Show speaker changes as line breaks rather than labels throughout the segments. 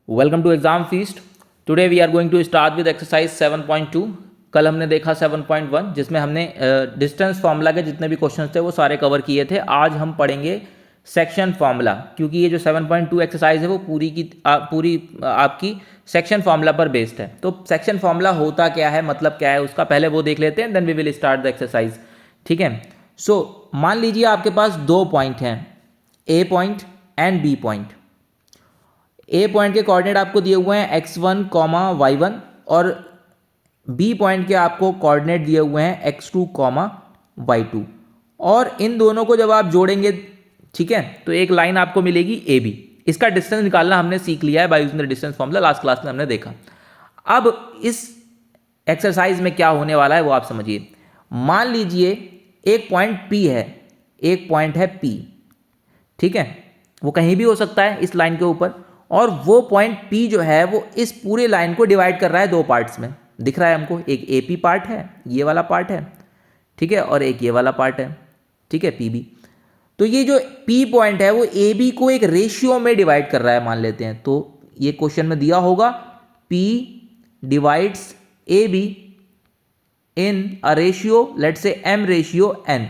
Welcome to exam feast. Today we are going to start with exercise 7.2। कल हमने देखा 7.1 जिसमें हमने डिस्टेंस फार्मूला के जितने भी क्वेश्चंस थे वो सारे कवर किए थे। आज हम पढ़ेंगे सेक्शन फार्मूला, क्योंकि ये जो 7.2 एक्सरसाइज है वो पूरी आपकी सेक्शन फार्मूला पर बेस्ड है। तो सेक्शन फार्मूला होता क्या है, मतलब क्या है उसका, पहले वो देख लेते हैं, then we will start the exercise. ठीक है। सो मान लीजिए आपके पास दो पॉइंट हैं, A point and B point. A point के कोऑर्डिनेट आपको दिए हुए हैं x1, y1 और बी पॉइंट के आपको कोऑर्डिनेट दिए हुए हैं x2, y2। और इन दोनों को जब आप जोड़ेंगे, ठीक है, तो एक लाइन आपको मिलेगी AB। इसका डिस्टेंस निकालना हमने सीख लिया है by using the distance formula, last class में हमने देखा। अब इस एक्सरसाइज में क्या होने वाला है वो आप समझिए। मान लीजिए एक पॉइंट P है, एक पॉइंट है P, ठीक है, वो कहीं भी हो सकता है इस लाइन के ऊपर, और वो पॉइंट P जो है वो इस पूरे लाइन को डिवाइड कर रहा है दो पार्ट्स में। दिख रहा है हमको, एक AP पार्ट है, ये वाला पार्ट है, ठीक है, और एक ये वाला पार्ट है, ठीक है, PB। तो ये जो P पॉइंट है वो AB को एक रेशियो में डिवाइड कर रहा है, मान लेते हैं। तो ये क्वेश्चन में दिया होगा P divides AB in a ratio, let say M ratio N।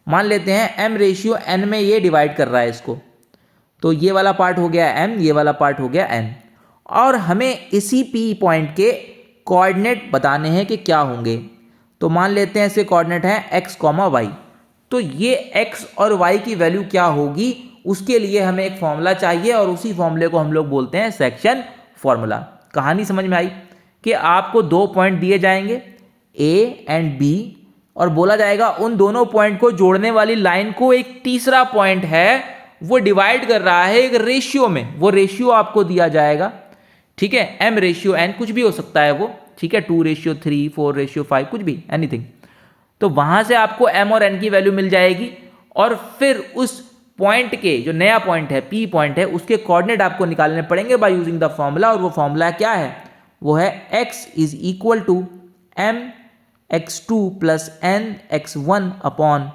मान लेते हैं M रेशियो N में ये डिवाइड कर रहा है इसको। तो ये वाला पार्ट हो गया M, ये वाला पार्ट हो गया N। और हमें इसी P पॉइंट के कोऑर्डिनेट बताने हैं कि क्या होंगे। तो मान लेते हैं इसके कोऑर्डिनेट हैं x, y। तो ये x और y की वैल्यू क्या होगी, उसके लिए हमें एक फॉर्मूला चाहिए, और उसी फॉर्मूले को हम लोग बोलते हैं सेक्शन फॉर्मूला। कहानी समझ में आई कि आपको दो पॉइंट दिए जाएंगे A एंड B, और बोला जाएगा उन दोनों पॉइंट को जोड़ने वाली लाइन को एक तीसरा पॉइंट है वो डिवाइड कर रहा है एक रेशियो में। वो रेशियो आपको दिया जाएगा, ठीक है, M रेशियो N, कुछ भी हो सकता है वो, ठीक है, 2:3, 4:5, कुछ भी, एनीथिंग। तो वहां से आपको M और N की वैल्यू मिल जाएगी, और फिर उस पॉइंट के जो नया पॉइंट है P पॉइंट है उसके कोऑर्डिनेट आपको निकालने पड़ेंगे बाय यूजिंग द फॉर्मूला। और वो फॉर्मूला क्या है, वो है x is equal to M x2 plus N x1 upon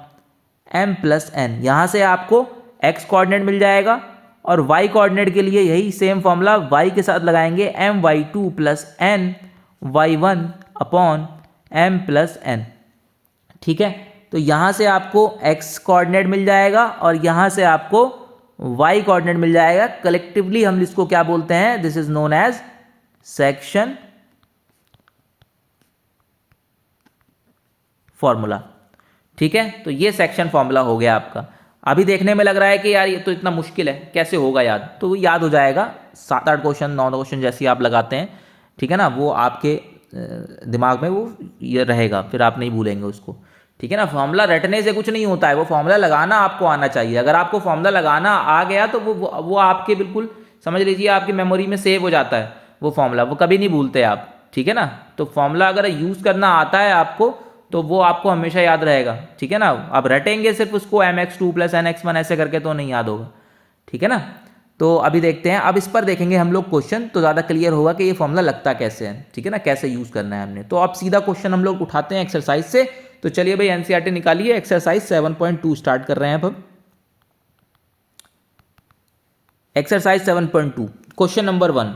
M plus N। यहां से आपको x कोऑर्डिनेट मिल जाएगा, और y कोऑर्डिनेट के लिए यही सेम फॉर्मूला y के साथ लगाएंगे, my2 plus n y1 upon m plus n। ठीक है, तो यहाँ से आपको x कोऑर्डिनेट मिल जाएगा और यहाँ से आपको y कोऑर्डिनेट मिल जाएगा। कलेक्टिवली हम इसको क्या बोलते हैं, this is known as section formula. ठीक है, तो ये सेक्शन फॉर्मूला हो गया आपका। अभी देखने में लग रहा है कि यार ये तो इतना मुश्किल है, कैसे होगा याद, तो वो याद हो जाएगा। 7-8 क्वेश्चन 9 क्वेश्चन जैसे आप लगाते हैं, ठीक है ना, वो आपके दिमाग में वो ये रहेगा, फिर आप नहीं भूलेंगे उसको। ठीक है ना, फॉर्मूला रटने से कुछ नहीं होता है, वो फॉर्मूला लगाना आपको आना चाहिए। अगर आपको फॉर्मूला लगाना आ गया तो वो आपके बिल्कुल समझ लीजिए आपकी मेमोरी में सेव हो जाता है वो फॉर्मूला, वो कभी नहीं भूलते आप। ठीक है ना, तो फॉर्मूला अगर यूज़ करना आता है आपको तो वो आपको हमेशा याद रहेगा। ठीक है ना, आप रटेंगे सिर्फ उसको mx2 प्लस nx1 ऐसे करके तो नहीं याद होगा। ठीक है ना, तो अभी देखते हैं, अब इस पर देखेंगे हम लोग क्वेश्चन, तो ज़्यादा क्लियर होगा कि ये फॉर्मूला लगता कैसे है। ठीक है ना, कैसे यूज़ करना है हमने। तो अब सीधा क्वेश्चन हम लोग उठाते हैं एक्सरसाइज से। तो चलिए भाई एनसीईआरटी निकालिए, एक्सरसाइज 7.2 स्टार्ट कर रहे हैं अब। Exercise 7.2 question number 1।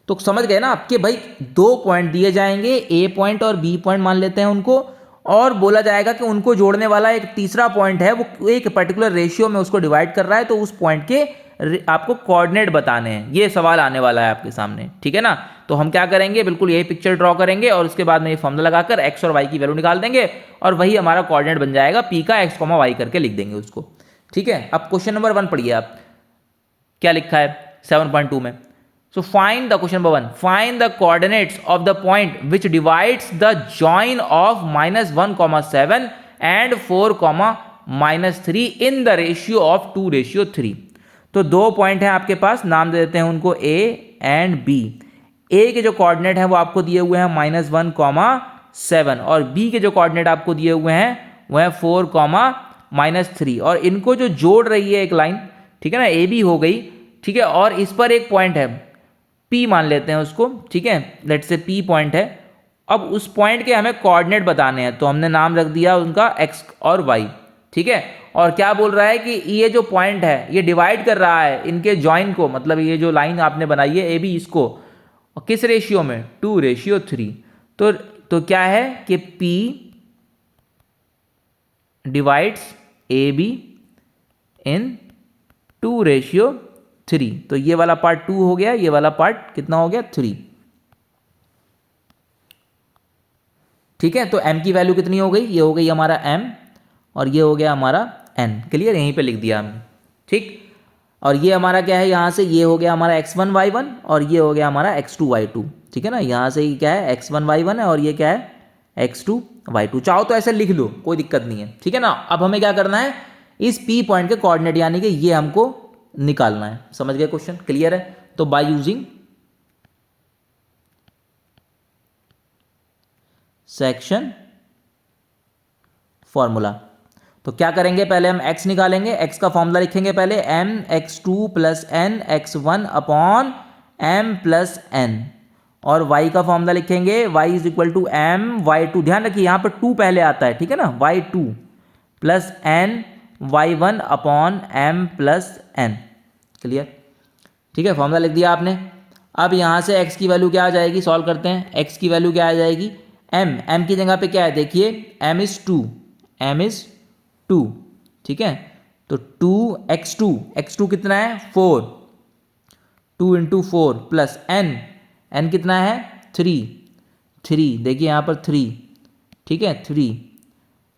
तो समझ गए ना आपके भाई, दो पॉइंट दिए जाएंगे, ए पॉइंट और बी पॉइंट मान लेते हैं उनको, और बोला जाएगा कि उनको जोड़ने वाला एक तीसरा पॉइंट है वो एक पर्टिकुलर रेशियो में उसको डिवाइड कर रहा है। तो उस पॉइंट के आपको कोऑर्डिनेट बताने हैं। ये सवाल आने वाला है आपके सामने। ठीक है ना, तो हम क्या करेंगे, बिल्कुल यही पिक्चर ड्रॉ करेंगे और उसके बाद में ये फॉर्मूला लगाकर एक्स और वाई की वैल्यू निकाल देंगे, और वही हमारा कोऑर्डिनेट बन जाएगा पी का, एक्स कॉमा वाई करके लिख देंगे उसको। ठीक है, अब क्वेश्चन नंबर 1 पढ़िए आप, क्या लिखा है 7.2 में। So find the question number 1. Find the coordinates of the point which divides the join of -1,7 and 4,-3 in the ratio of 2:3. तो दो पॉइंट हैं आपके पास, नाम दे देते हैं उनको A एंड B। A के जो कोऑर्डिनेट हैं वो आपको दिए हुए हैं -1,7, और B के जो कोऑर्डिनेट आपको दिए हुए हैं वो है 4,-3, और इनको जो जोड़ रही है एक लाइन, ठीक है ना, AB हो गई, ठीक है, और इस पर एक पॉइंट है P मान लेते हैं उसको, ठीक है, लेट से P पॉइंट है। अब उस पॉइंट के हमें कोऑर्डिनेट बताने हैं, तो हमने नाम रख दिया उनका x और y। ठीक है। और क्या बोल रहा है कि ये जो पॉइंट है ये डिवाइड कर रहा है इनके जॉइन को, मतलब ये जो लाइन आपने बनाई है ए बी, इसको किस रेशियो में, 2:3। तो क्या है कि P divides A be in 2:3। तो ये वाला पार्ट 2 हो गया, ये वाला पार्ट कितना हो गया, 3। ठीक है, तो m की वैल्यू कितनी हो गई, ये हो गई हमारा m और ये हो गया हमारा n। क्लियर, यहीं पे लिख दिया हमने। ठीक, और ये हमारा क्या है, यहाँ से ये हो गया हमारा x1 y1 और ये हो गया हमारा x2 y2। ठीक है ना, यहाँ से ये क्या है, x1 y1 है और ये क्या है, x2 y2। चाहो तो ऐसे लिख लो, कोई दिक्कत नहीं है। ठीक है ना, अब हमें क्या करना है, इस P पॉइंट के कोऑर्डिनेट यानी कि ये हमको निकालना है। समझ गए क्वेश्चन, क्लियर है। तो बाय यूजिंग सेक्शन फॉर्मूला, तो क्या करेंगे, पहले हम x निकालेंगे। x का फॉर्मूला लिखेंगे पहले, m x2 plus n x1 upon m plus n, और y का फॉर्मूला लिखेंगे y is equal to m y2। ध्यान रखिए यहाँ पर 2 पहले आता है, ठीक है ना, y2 plus n y1 upon m plus n। Clear, ठीक है, फॉर्मूला लिख दिया आपने। अब यहाँ से x की वैल्यू क्या आ जाएगी, सॉल्व करते हैं। x की वैल्यू क्या आ जाएगी, m की जगह पे क्या है, देखिए m इज 2, ठीक है। तो 2x2 कितना है, 4, 2 इंटू 4 प्लस n कितना है, 3, देखिए यहाँ पर 3, ठीक है 3,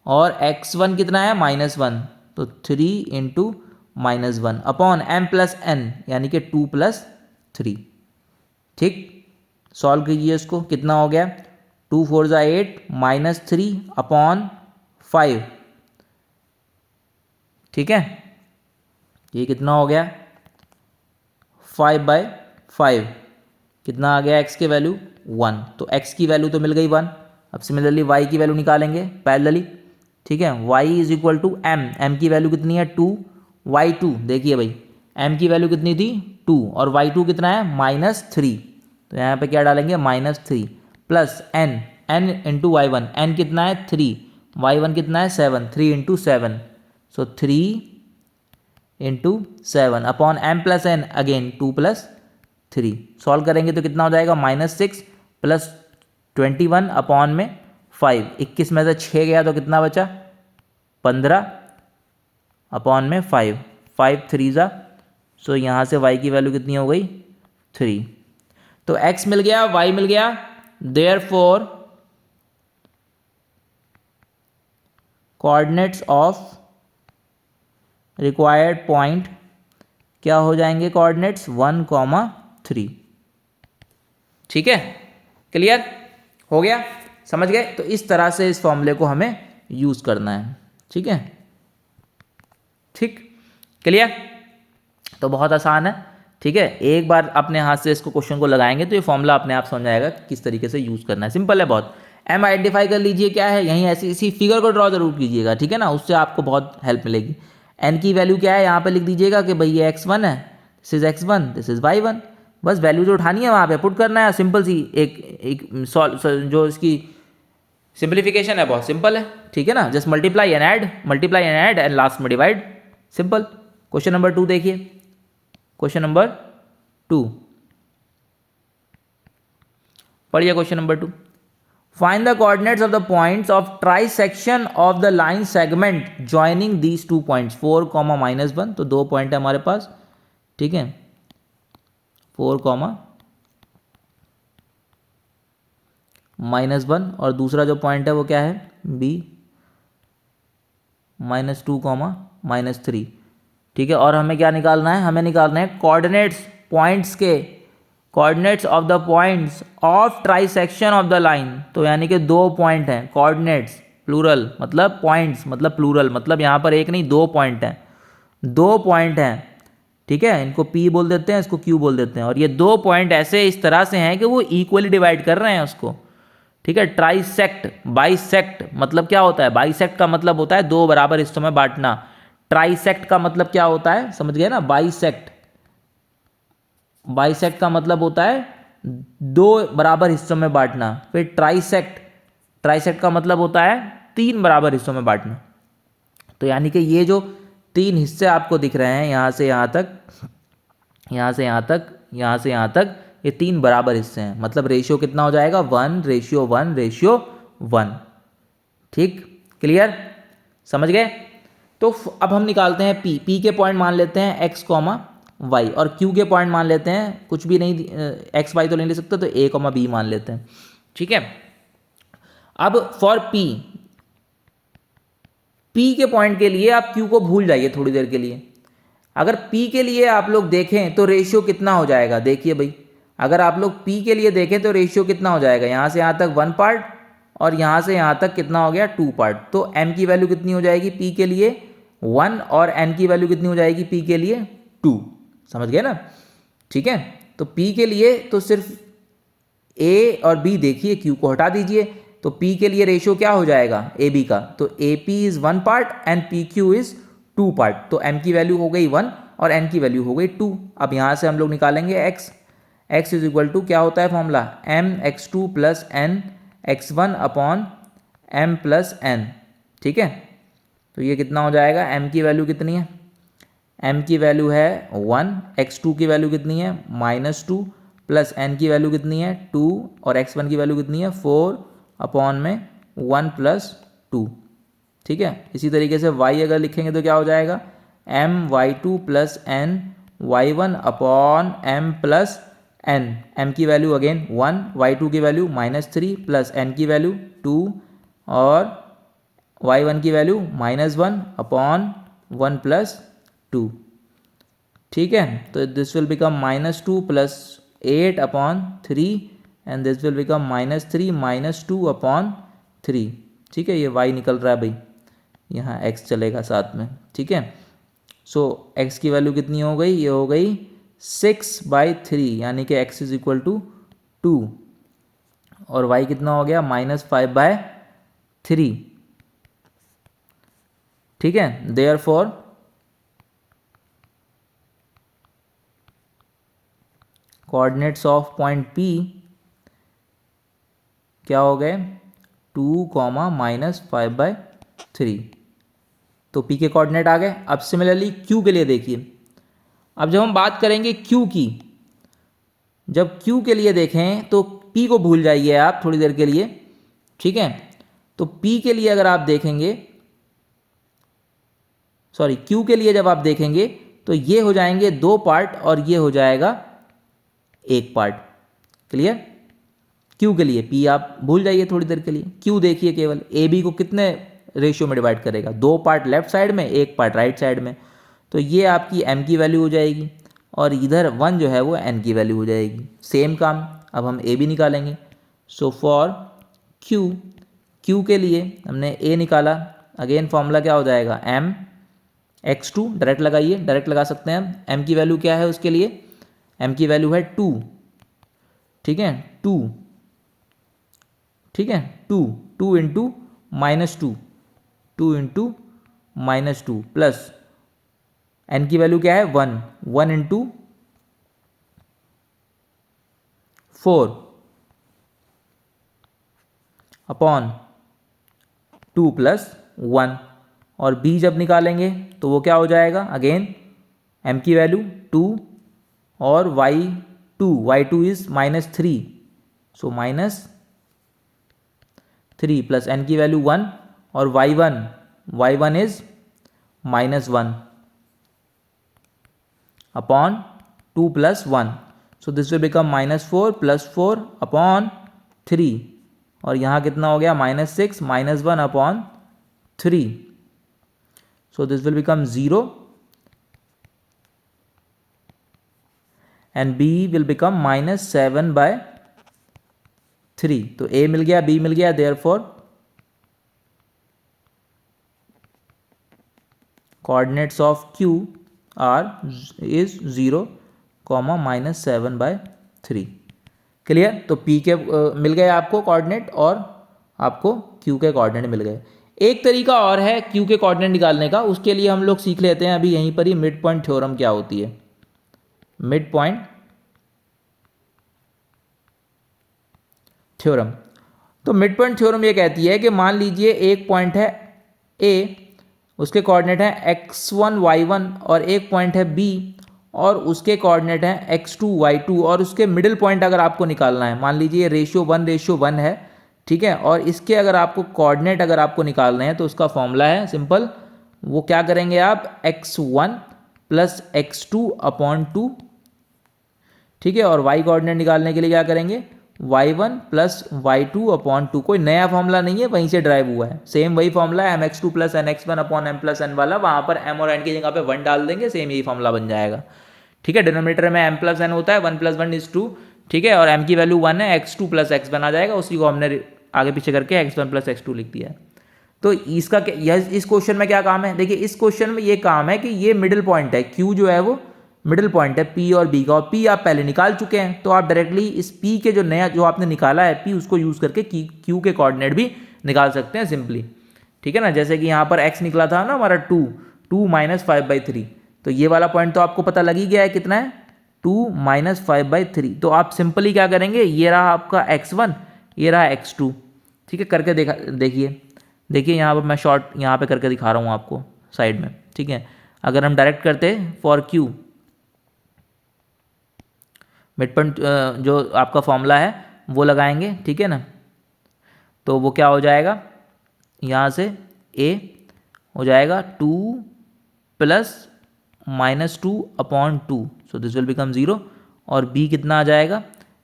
और x1 कितना है, -1, तो 3 into -1 upon m plus n यानी कि 2 प्लस 3। ठीक, सॉल्व कीजिए इसको, कितना हो गया, 2 4 8 -3 अपॉन 5। ठीक है, ये कितना हो गया, 5/5। कितना आ गया, x की वैल्यू 1। तो x की वैल्यू तो मिल गई 1। अब सिमिलरली y की वैल्यू निकालेंगे पैरेलली। ठीक है, y is equal to m की वैल्यू कितनी है, 2, y2 देखिए भाई m की वैल्यू कितनी थी, 2, और y2 कितना है, -3। तो यहाँ पे क्या डालेंगे, -3 plus n into y1, n कितना है 3, y1 कितना है 7, 3 इंटू 7, सो 3 into 7 upon m plus n again 2 plus 3। Solve करेंगे तो कितना हो जाएगा, -6 प्लस 21 अपॉन में 5, 21 में से 6 गया तो कितना बचा, 15 अपॉन में 5, 5 3 जा, सो यहाँ से y की वैल्यू कितनी हो गई, 3। तो x मिल गया, y मिल गया, therefore coordinates of required point क्या हो जाएंगे, कोऑर्डिनेट्स 1,3। ठीक है, क्लियर हो गया, समझ गए। तो इस तरह से इस फॉर्मूले को हमें यूज करना है। ठीक है, ठीक, क्लियर, तो बहुत आसान है। ठीक है, एक बार अपने हाथ से इसको क्वेश्चन को लगाएंगे तो ये फॉर्मूला अपने आप समझ आएगा किस तरीके से यूज करना है। सिंपल है बहुत। m आइडेंटिफाई कर लीजिए क्या है, यहीं ऐसी इसी फिगर को ड्रॉ जरूर कीजिएगा, ठीक है ना, उससे आपको बहुत हेल्प मिलेगी। n की वैल्यू क्या है, यहाँ पे लिख दीजिएगा कि भाई ये x1 है, this is x1, this is y1। बस वैल्यू जो उठानी है वहाँ पे पुट करना है, सिंपल सी एक जो इसकी सिंप्लीफिकेशन है बहुत सिंपल है। ठीक है ना, just multiply and add and last में डिवाइड, सिंपल। क्वेश्चन नंबर 2 देखिए, क्वेश्चन नंबर 2 पढ़िए। Question number 2, find the coordinates of the points of trisection of the line segment joining these 2 points, 4, -1। तो 2 पॉइंट है हमारे पास, ठीक है, 4, -1, और दूसरा जो पॉइंट है वो क्या है, b, -2, -3। ठीक है, और हमें क्या निकालना है, हमें निकालना है कोऑर्डिनेट्स पॉइंट्स के, coordinates of the points of trisection of the line. तो यानी कि 2 पॉइंट हैं, कोऑर्डिनेट्स प्लूरल मतलब पॉइंट्स मतलब प्लूरल, मतलब यहाँ पर एक नहीं 2 पॉइंट हैं, 2 पॉइंट हैं। ठीक है, इनको P बोल देते हैं, इसको Q बोल देते हैं, और ये 2 पॉइंट ऐसे इस तरह से हैं कि वो इक्वली डिवाइड कर रहे हैं उसको। ठीक है, ट्राइसेक्ट, बाइसेक्ट मतलब क्या होता है, बाइसेक्ट का मतलब होता है 2 बराबर हिस्सों में बांटना। ट्राइसेक्ट का मतलब क्या होता है, समझ गए ना, बाइसेक्ट का मतलब होता है 2 बराबर हिस्सों में बांटना। फिर ट्राइसेक्ट का मतलब होता है 3 बराबर हिस्सों में बांटना। तो यानी कि ये जो 3 हिस्से आपको दिख रहे हैं, यहाँ से यहाँ तक, यहाँ से यहाँ तक, यहाँ से यहाँ तक, ये 3 बराबर हिस्से हैं। मतलब रेशियो कितना हो जाएगा? 1:1:1। ठीक, क्लियर, समझ गए? तो अब हम निकालते हैं पी के पॉइंट मान लेते हैं x, y, और q के पॉइंट मान लेते हैं, कुछ भी नहीं, x y तो नहीं ले सकते, तो a, b मान लेते हैं। ठीक है, अब फॉर p के पॉइंट के लिए आप q को भूल जाइए थोड़ी देर के लिए। अगर p के लिए आप लोग देखें तो रेशियो कितना हो जाएगा? देखिए भाई, अगर आप लोग p के लिए देखें तो रेशियो कितना हो जाएगा? यहाँ से यहाँ तक 1 पार्ट और यहाँ से यहाँ तक कितना हो गया? 2 पार्ट। तो m की वैल्यू कितनी हो जाएगी p के लिए? 1, और n की वैल्यू कितनी हो जाएगी p के लिए? 2। समझ गए ना? ठीक है, तो p के लिए तो सिर्फ a और b देखिए, q को हटा दीजिए, तो p के लिए रेशियो क्या हो जाएगा ab का? तो ap is 1 part and pq is 2 part. तो m की वैल्यू हो गई 1 और n की वैल्यू हो गई 2। अब यहाँ से हम लोग निकालेंगे x इज इक्वल टू, क्या होता है formula? mx2 plus n x1 upon m plus n। ठीक है, तो ये कितना हो जाएगा? m की वैल्यू कितनी है? m की वैल्यू है 1, x2 की वैल्यू कितनी है? -2, प्लस n की वैल्यू कितनी है? 2, और x1 की वैल्यू कितनी है? 4 अपॉन में 1 प्लस 2। ठीक है, इसी तरीके से y अगर लिखेंगे तो क्या हो जाएगा? my2 plus n y1 upon m plus n। m की वैल्यू अगेन 1, y2 की वैल्यू -3, प्लस n की वैल्यू 2, और y1 की वैल्यू -1 अपॉन 1 प्लस 2। ठीक है, तो this will become -2 plus 8 upon 3 and this will become -3 -2 upon 3। ठीक है, ये y निकल रहा है भाई, यहाँ x चलेगा साथ में। ठीक है, सो x की वैल्यू कितनी हो गई? ये हो गई 6/3, यानी कि x इज इक्वल टू 2, और y कितना हो गया? -5/3। ठीक है, therefore coordinates of point P क्या हो गए? 2, -5/3। तो P के कोऑर्डिनेट आ गए। अब सिमिलरली Q के लिए देखिए, अब जब हम बात करेंगे Q की, जब Q के लिए देखें तो P को भूल जाइए आप थोड़ी देर के लिए। ठीक है, तो P के लिए अगर आप देखेंगे, सॉरी Q के लिए जब आप देखेंगे तो ये हो जाएंगे 2 पार्ट और ये हो जाएगा 1 पार्ट। क्लियर? Q के लिए P आप भूल जाइए थोड़ी देर के लिए। Q देखिए, केवल AB को कितने रेशियो में डिवाइड करेगा? 2 पार्ट लेफ्ट साइड में, 1 पार्ट राइट साइड में। तो ये आपकी m की वैल्यू हो जाएगी, और इधर 1 जो है वो n की वैल्यू हो जाएगी। सेम काम अब हम AB निकालेंगे। सो फॉर Q के लिए हमने A निकाला, अगेन फॉर्मूला क्या हो जाएगा? m x2, डायरेक्ट लगाइए, डायरेक्ट लगा सकते हैं हम। m की वैल्यू क्या है उसके लिए? m की वैल्यू है 2। ठीक है, 2, ठीक है, 2 इंटू -2, 2 इंटू -2, प्लस n की वैल्यू क्या है? 1 इंटू 4 अपॉन 2 प्लस 1, और b जब निकालेंगे तो वो क्या हो जाएगा? अगेन m की वैल्यू 2 और y2 is -3, so -3 plus n की वैल्यू 1, और y1 is -1 upon 2 plus 1, so this will become -4 plus 4 upon 3, और यहाँ कितना हो गया? -6 -1 upon 3, so this will become 0 and b will become -7/3। तो a मिल गया, b मिल गया, therefore coordinates of Q is 0, -7/3। Clear? तो P के मिल गए आपको कोऑर्डिनेट, और आपको Q के कोऑर्डिनेट मिल गए। एक तरीका और है Q के कोऑर्डिनेट निकालने का, उसके लिए हम लोग सीख लेते हैं अभी यहीं पर ही मिड पॉइंट थ्योरम क्या होती है। मिड पॉइंट थ्योरम, तो मिड पॉइंट थ्योरम ये कहती है कि मान लीजिए एक पॉइंट है A उसके कोऑर्डिनेट हैं x1 y1 और एक पॉइंट है b और उसके कोऑर्डिनेट हैं x2 y2 और उसके मिडिल पॉइंट अगर आपको निकालना है, मान लीजिए रेशियो 1 है, ठीक है, और इसके अगर आपको कोऑर्डिनेट अगर आपको निकालने हैं तो उसका फॉर्मूला है सिंपल, वो क्या करेंगे आप x1 प्लस x2 अपॉन 2, ठीक है, और y कोऑर्डिनेट निकालने के लिए क्या करेंगे y1 प्लस y2 अपॉन 2। कोई नया फॉर्मूला नहीं है, वहीं से ड्राइव हुआ है, सेम वही फॉर्मूला है mx2 plus nx1 upon m plus n वाला, वहाँ पर m और n की जगह पे 1 डाल देंगे, सेम यही फॉर्मूला बन जाएगा, ठीक है। डिनोमिनेटर में m प्लस n होता है, 1 प्लस 1 इज 2, ठीक है, और m की वैल्यू 1 है, x2 प्लस x1 आ जाएगा, उसी को हमने आगे पीछे करके x1 प्लस x2 लिख दिया है। तो इसका इस क्वेश्चन में क्या काम है, देखिए इस क्वेश्चन में ये काम है कि ये मिडिल पॉइंट है, q जो है वो मिडिल पॉइंट है p और b का, और p आप पहले निकाल चुके हैं, तो आप डायरेक्टली इस p के जो नया जो आपने निकाला है p, उसको यूज़ करके q के कोऑर्डिनेट भी निकाल सकते हैं सिंपली, ठीक है ना। जैसे कि यहाँ पर x निकला था ना हमारा 2 माइनस 5/3, तो ये वाला पॉइंट तो आपको पता लग ही गया है कितना है, 2 माइनस 5/3। तो आप सिंपली क्या करेंगे, ये रहा आपका x1, ये रहा x2, ठीक है, करके देखिए यहाँ पर मैं शॉर्ट यहाँ पे करके दिखा रहा हूँ आपको साइड में, ठीक है। अगर हम डायरेक्ट करते फॉर q, मिड पॉइंट जो आपका फॉर्मूला है वो लगाएंगे, ठीक है ना, तो वो क्या हो जाएगा, यहाँ से a हो जाएगा 2 plus -2 upon 2, so this will become 0, और b कितना आ जाएगा,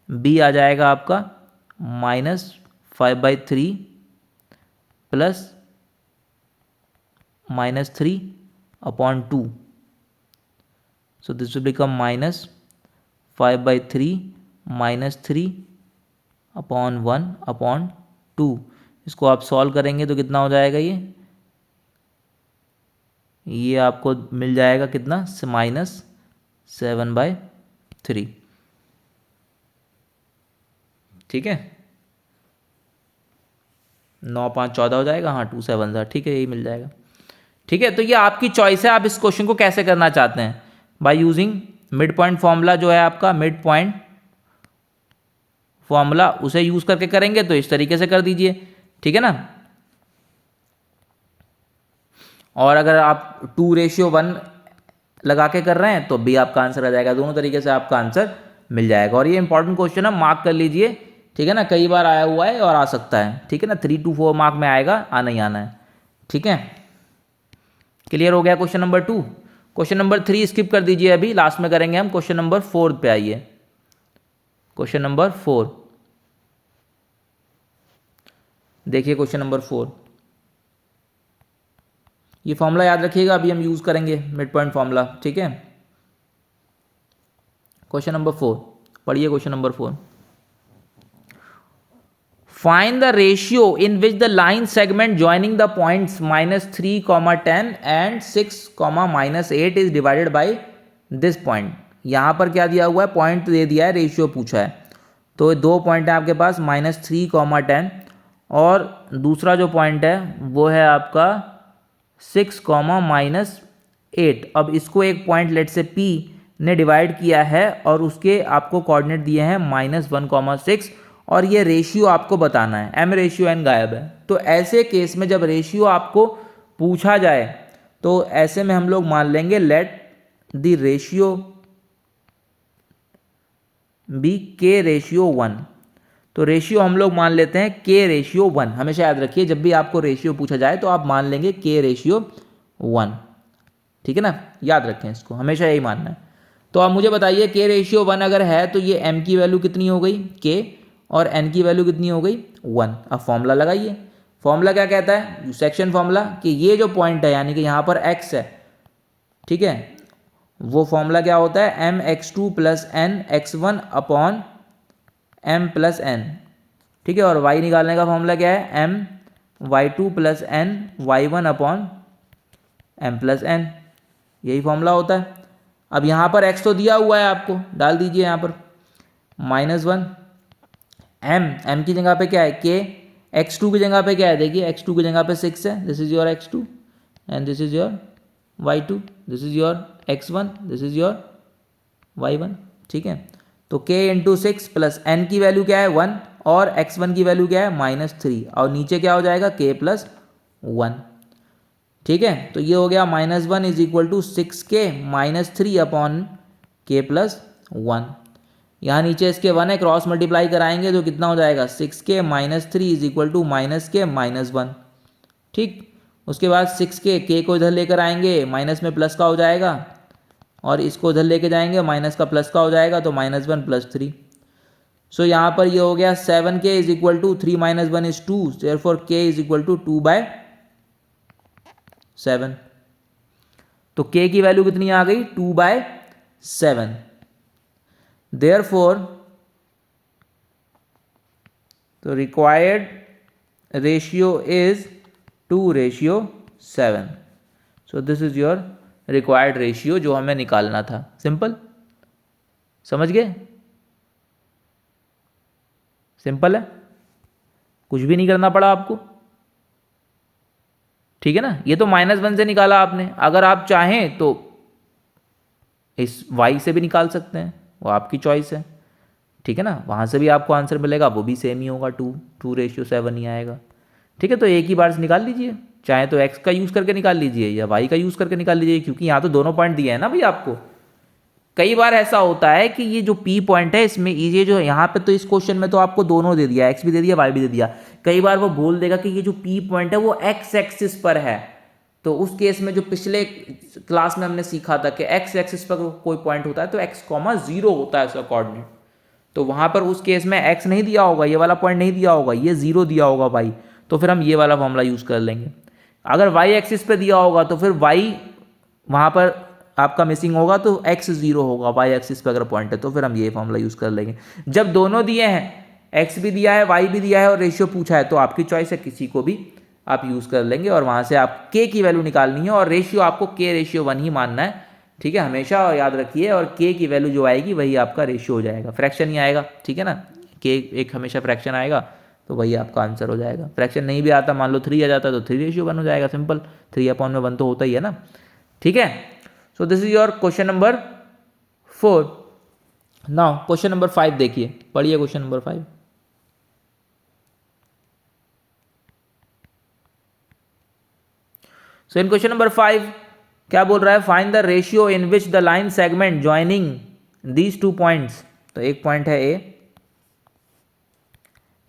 b आ जाएगा आपका -5/3 plus -3 upon 2, so this will become -5/3 -3 upon 1 upon 2। इसको आप सॉल्व करेंगे तो कितना हो जाएगा, ये आपको मिल जाएगा कितना, -7/3, ठीक है, 9 5 14 हो जाएगा, हाँ 2 7 था, ठीक है, यही मिल जाएगा, ठीक है। तो ये आपकी चॉइस है, आप इस क्वेश्चन को कैसे करना चाहते हैं, by using mid point formula जो है आपका मिड पॉइंट फॉर्मूला, उसे यूज करके करेंगे तो इस तरीके से कर दीजिए, ठीक है ना। और अगर आप 2:1 लगा के कर रहे हैं तो भी आपका आंसर आ जाएगा, दोनों तरीके से आपका आंसर मिल जाएगा। और ये इंपॉर्टेंट क्वेश्चन है, मार्क कर लीजिए, ठीक है ना, कई बार आया हुआ है और आ सकता है, ठीक है ना, 3 to 4 मार्क में आएगा, आना ही आना है, ठीक है। क्लियर हो गया question number 2। Question number 3 skip कर दीजिए, अभी लास्ट में करेंगे हम। क्वेश्चन नंबर 4 पे आइए, क्वेश्चन नंबर 4 देखिए, क्वेश्चन नंबर 4, ये फॉर्मूला याद रखिएगा, अभी हम यूज करेंगे मिड पॉइंट फॉर्मूला, ठीक है। क्वेश्चन नंबर 4 पढ़िए, question number 4, find the ratio in which the line segment joining the points -3, 10 and 6, -8 is divided by this point. यहाँ पर क्या दिया हुआ है, पॉइंट दे दिया है, रेशियो पूछा है, तो 2 पॉइंट है आपके पास, -3, 10, और दूसरा जो पॉइंट है वो है आपका 6, -8। अब इसको एक पॉइंट लेट से P ने डिवाइड किया है और उसके आपको कोऑर्डिनेट दिए हैं -1, 6, और ये रेशियो आपको बताना है, m रेशियो n गायब है। तो ऐसे केस में जब रेशियो आपको पूछा जाए तो ऐसे में हम लोग मान लेंगे let the ratio B k/1। तो रेशियो हम लोग मान लेते हैं k/1। हमेशा याद रखिए, जब भी आपको रेशियो पूछा जाए तो आप मान लेंगे k/1, ठीक है ना, याद रखें इसको, हमेशा यही मानना है। तो आप मुझे बताइए k/1 अगर है तो ये m की वैल्यू कितनी हो गई, k, और n की वैल्यू कितनी हो गई, 1। अब फॉर्मूला लगाइए, फॉर्मूला क्या कहता है, सेक्शन फॉर्मूला, कि ये जो पॉइंट है यानी कि यहाँ पर x है, ठीक है, वो फॉर्मूला क्या होता है, mx2 plus n x1 upon m plus n, ठीक है, और y निकालने का फॉर्मूला क्या है, my2 plus n y1 upon m plus n, यही फॉर्मूला होता है। अब यहाँ पर x तो दिया हुआ है, आपको डाल दीजिए यहाँ पर -1, m की जगह पे क्या है k, x2 की जगह पे क्या है, देखिए x2 की जगह पे 6 है, this is your x2 and this is your y2, this is your x1, this is your y1, ठीक है। तो k इंटू 6 प्लस n की वैल्यू क्या है 1 और x1 की वैल्यू क्या है -3, और नीचे क्या हो जाएगा k प्लस 1, ठीक है, तो ये हो गया -1 is equal to 6k -3 upon k plus 1। यहाँ नीचे इसके 1 है, क्रॉस मल्टीप्लाई कराएंगे तो कितना हो जाएगा 6k -3 is equal to -k -1। ठीक, उसके बाद 6k k को इधर लेकर आएंगे, माइनस में प्लस का हो जाएगा, और इसको इधर लेके जाएंगे, माइनस का प्लस का हो जाएगा, तो -1 + 3। सो यहाँ पर ये हो गया 7k is equal to 3 - 1 is 2, therefore k is equal to 2/7। तो k की वैल्यू कितनी आ गई 2/7। देयरफॉर तो required ratio is 2:7। So this is your required ratio जो हमें निकालना था। सिंपल, समझ गए? सिंपल है, कुछ भी नहीं करना पड़ा आपको, ठीक है ना। ये तो -1 से निकाला आपने, अगर आप चाहें तो इस y से भी निकाल सकते हैं, वो आपकी चॉइस है, ठीक है ना। वहाँ से भी आपको आंसर मिलेगा, वो भी सेम ही होगा, 2:7 ही आएगा, ठीक है। तो एक ही बार से निकाल लीजिए, चाहे तो x का यूज़ करके निकाल लीजिए या y का यूज़ करके निकाल लीजिए, क्योंकि यहाँ तो दोनों पॉइंट दिए हैं ना भाई आपको। कई बार ऐसा होता है कि ये जो P पॉइंट है इसमें, ये जो यहाँ पे तो इस क्वेश्चन में तो आपको दोनों दे दिया, x भी दे दिया y भी दे दिया। कई बार वो बोल देगा कि ये जो P पॉइंट है वो x एक्सिस पर है, तो उस केस में जो पिछले क्लास में हमने सीखा था कि x एक्सिस पर कोई पॉइंट होता है तो x, 0 होता है उसका कोऑर्डिनेट, तो वहाँ पर उस केस में x नहीं दिया होगा, ये वाला पॉइंट नहीं दिया होगा, ये 0 दिया होगा y, तो फिर हम ये वाला फॉर्मूला यूज़ कर लेंगे। अगर y एक्सिस पे दिया होगा तो फिर y वहाँ पर आपका मिसिंग होगा, तो x 0 होगा, y एक्सिस पे अगर पॉइंट है तो फिर हम ये फॉर्मूला यूज़ कर लेंगे। जब दोनों दिए हैं, x भी दिया है y भी दिया है और रेशियो पूछा है, तो आपकी चॉइस है, किसी को भी आप यूज़ कर लेंगे और वहाँ से आप k की वैल्यू निकालनी है और रेशियो आपको k:1 ही मानना है, ठीक है, हमेशा याद रखिए। और k की वैल्यू जो आएगी वही आपका रेशियो हो जाएगा, फ्रैक्शन ही आएगा, ठीक है ना। k एक हमेशा फ्रैक्शन आएगा, तो वही आपका आंसर हो जाएगा। फ्रैक्शन नहीं भी आता, मान लो 3 आ जाता है तो 3:1 हो जाएगा, सिंपल, 3/1 तो होता ही है ना, ठीक है। So this is your question number 4। Now question number 5 देखिए, पढ़िए क्वेश्चन नंबर 5। सो इन क्वेश्चन नंबर 5 क्या बोल रहा है, find the ratio in which the line segment joining these 2 points. तो एक पॉइंट है A,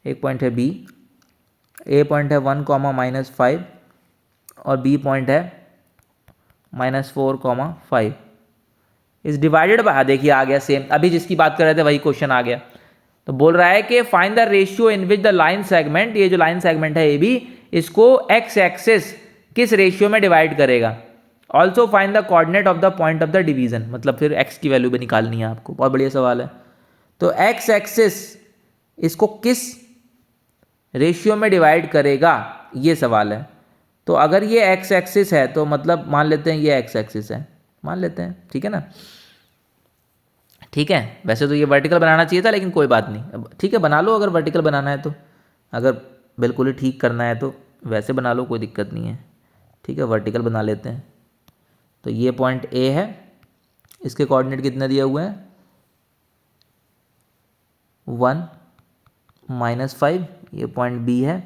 एक पॉइंट है B। A पॉइंट है 1, -5 और B पॉइंट है -4, 5 इज डिवाइडेड बाय, देखिए आ गया सेम, अभी जिसकी बात कर रहे थे वही क्वेश्चन आ गया। तो बोल रहा है कि find the ratio in which the line segment, ये जो लाइन सेगमेंट है AB, इसको x एक्सिस किस रेशियो में डिवाइड करेगा। Also find the coordinate of the point of the division, मतलब फिर x की वैल्यू भी निकालनी है आपको। बहुत बढ़िया सवाल है। तो x एक्सिस इसको किस रेशियो में डिवाइड करेगा, ये सवाल है। तो अगर ये x एक्सिस है तो मतलब मान लेते हैं ये x एक्सिस है, मान लेते हैं, ठीक है ना। ठीक है, वैसे तो ये वर्टिकल बनाना चाहिए था, लेकिन कोई बात नहीं, ठीक है बना लो अगर वर्टिकल बनाना है तो, अगर बिल्कुल ही ठीक करना है तो वैसे बना लो, कोई दिक्कत नहीं है, ठीक है, वर्टिकल बना लेते हैं। तो ये पॉइंट A है, इसके कोऑर्डिनेट कितने दिए हुए हैं 1, -5। ये पॉइंट B है,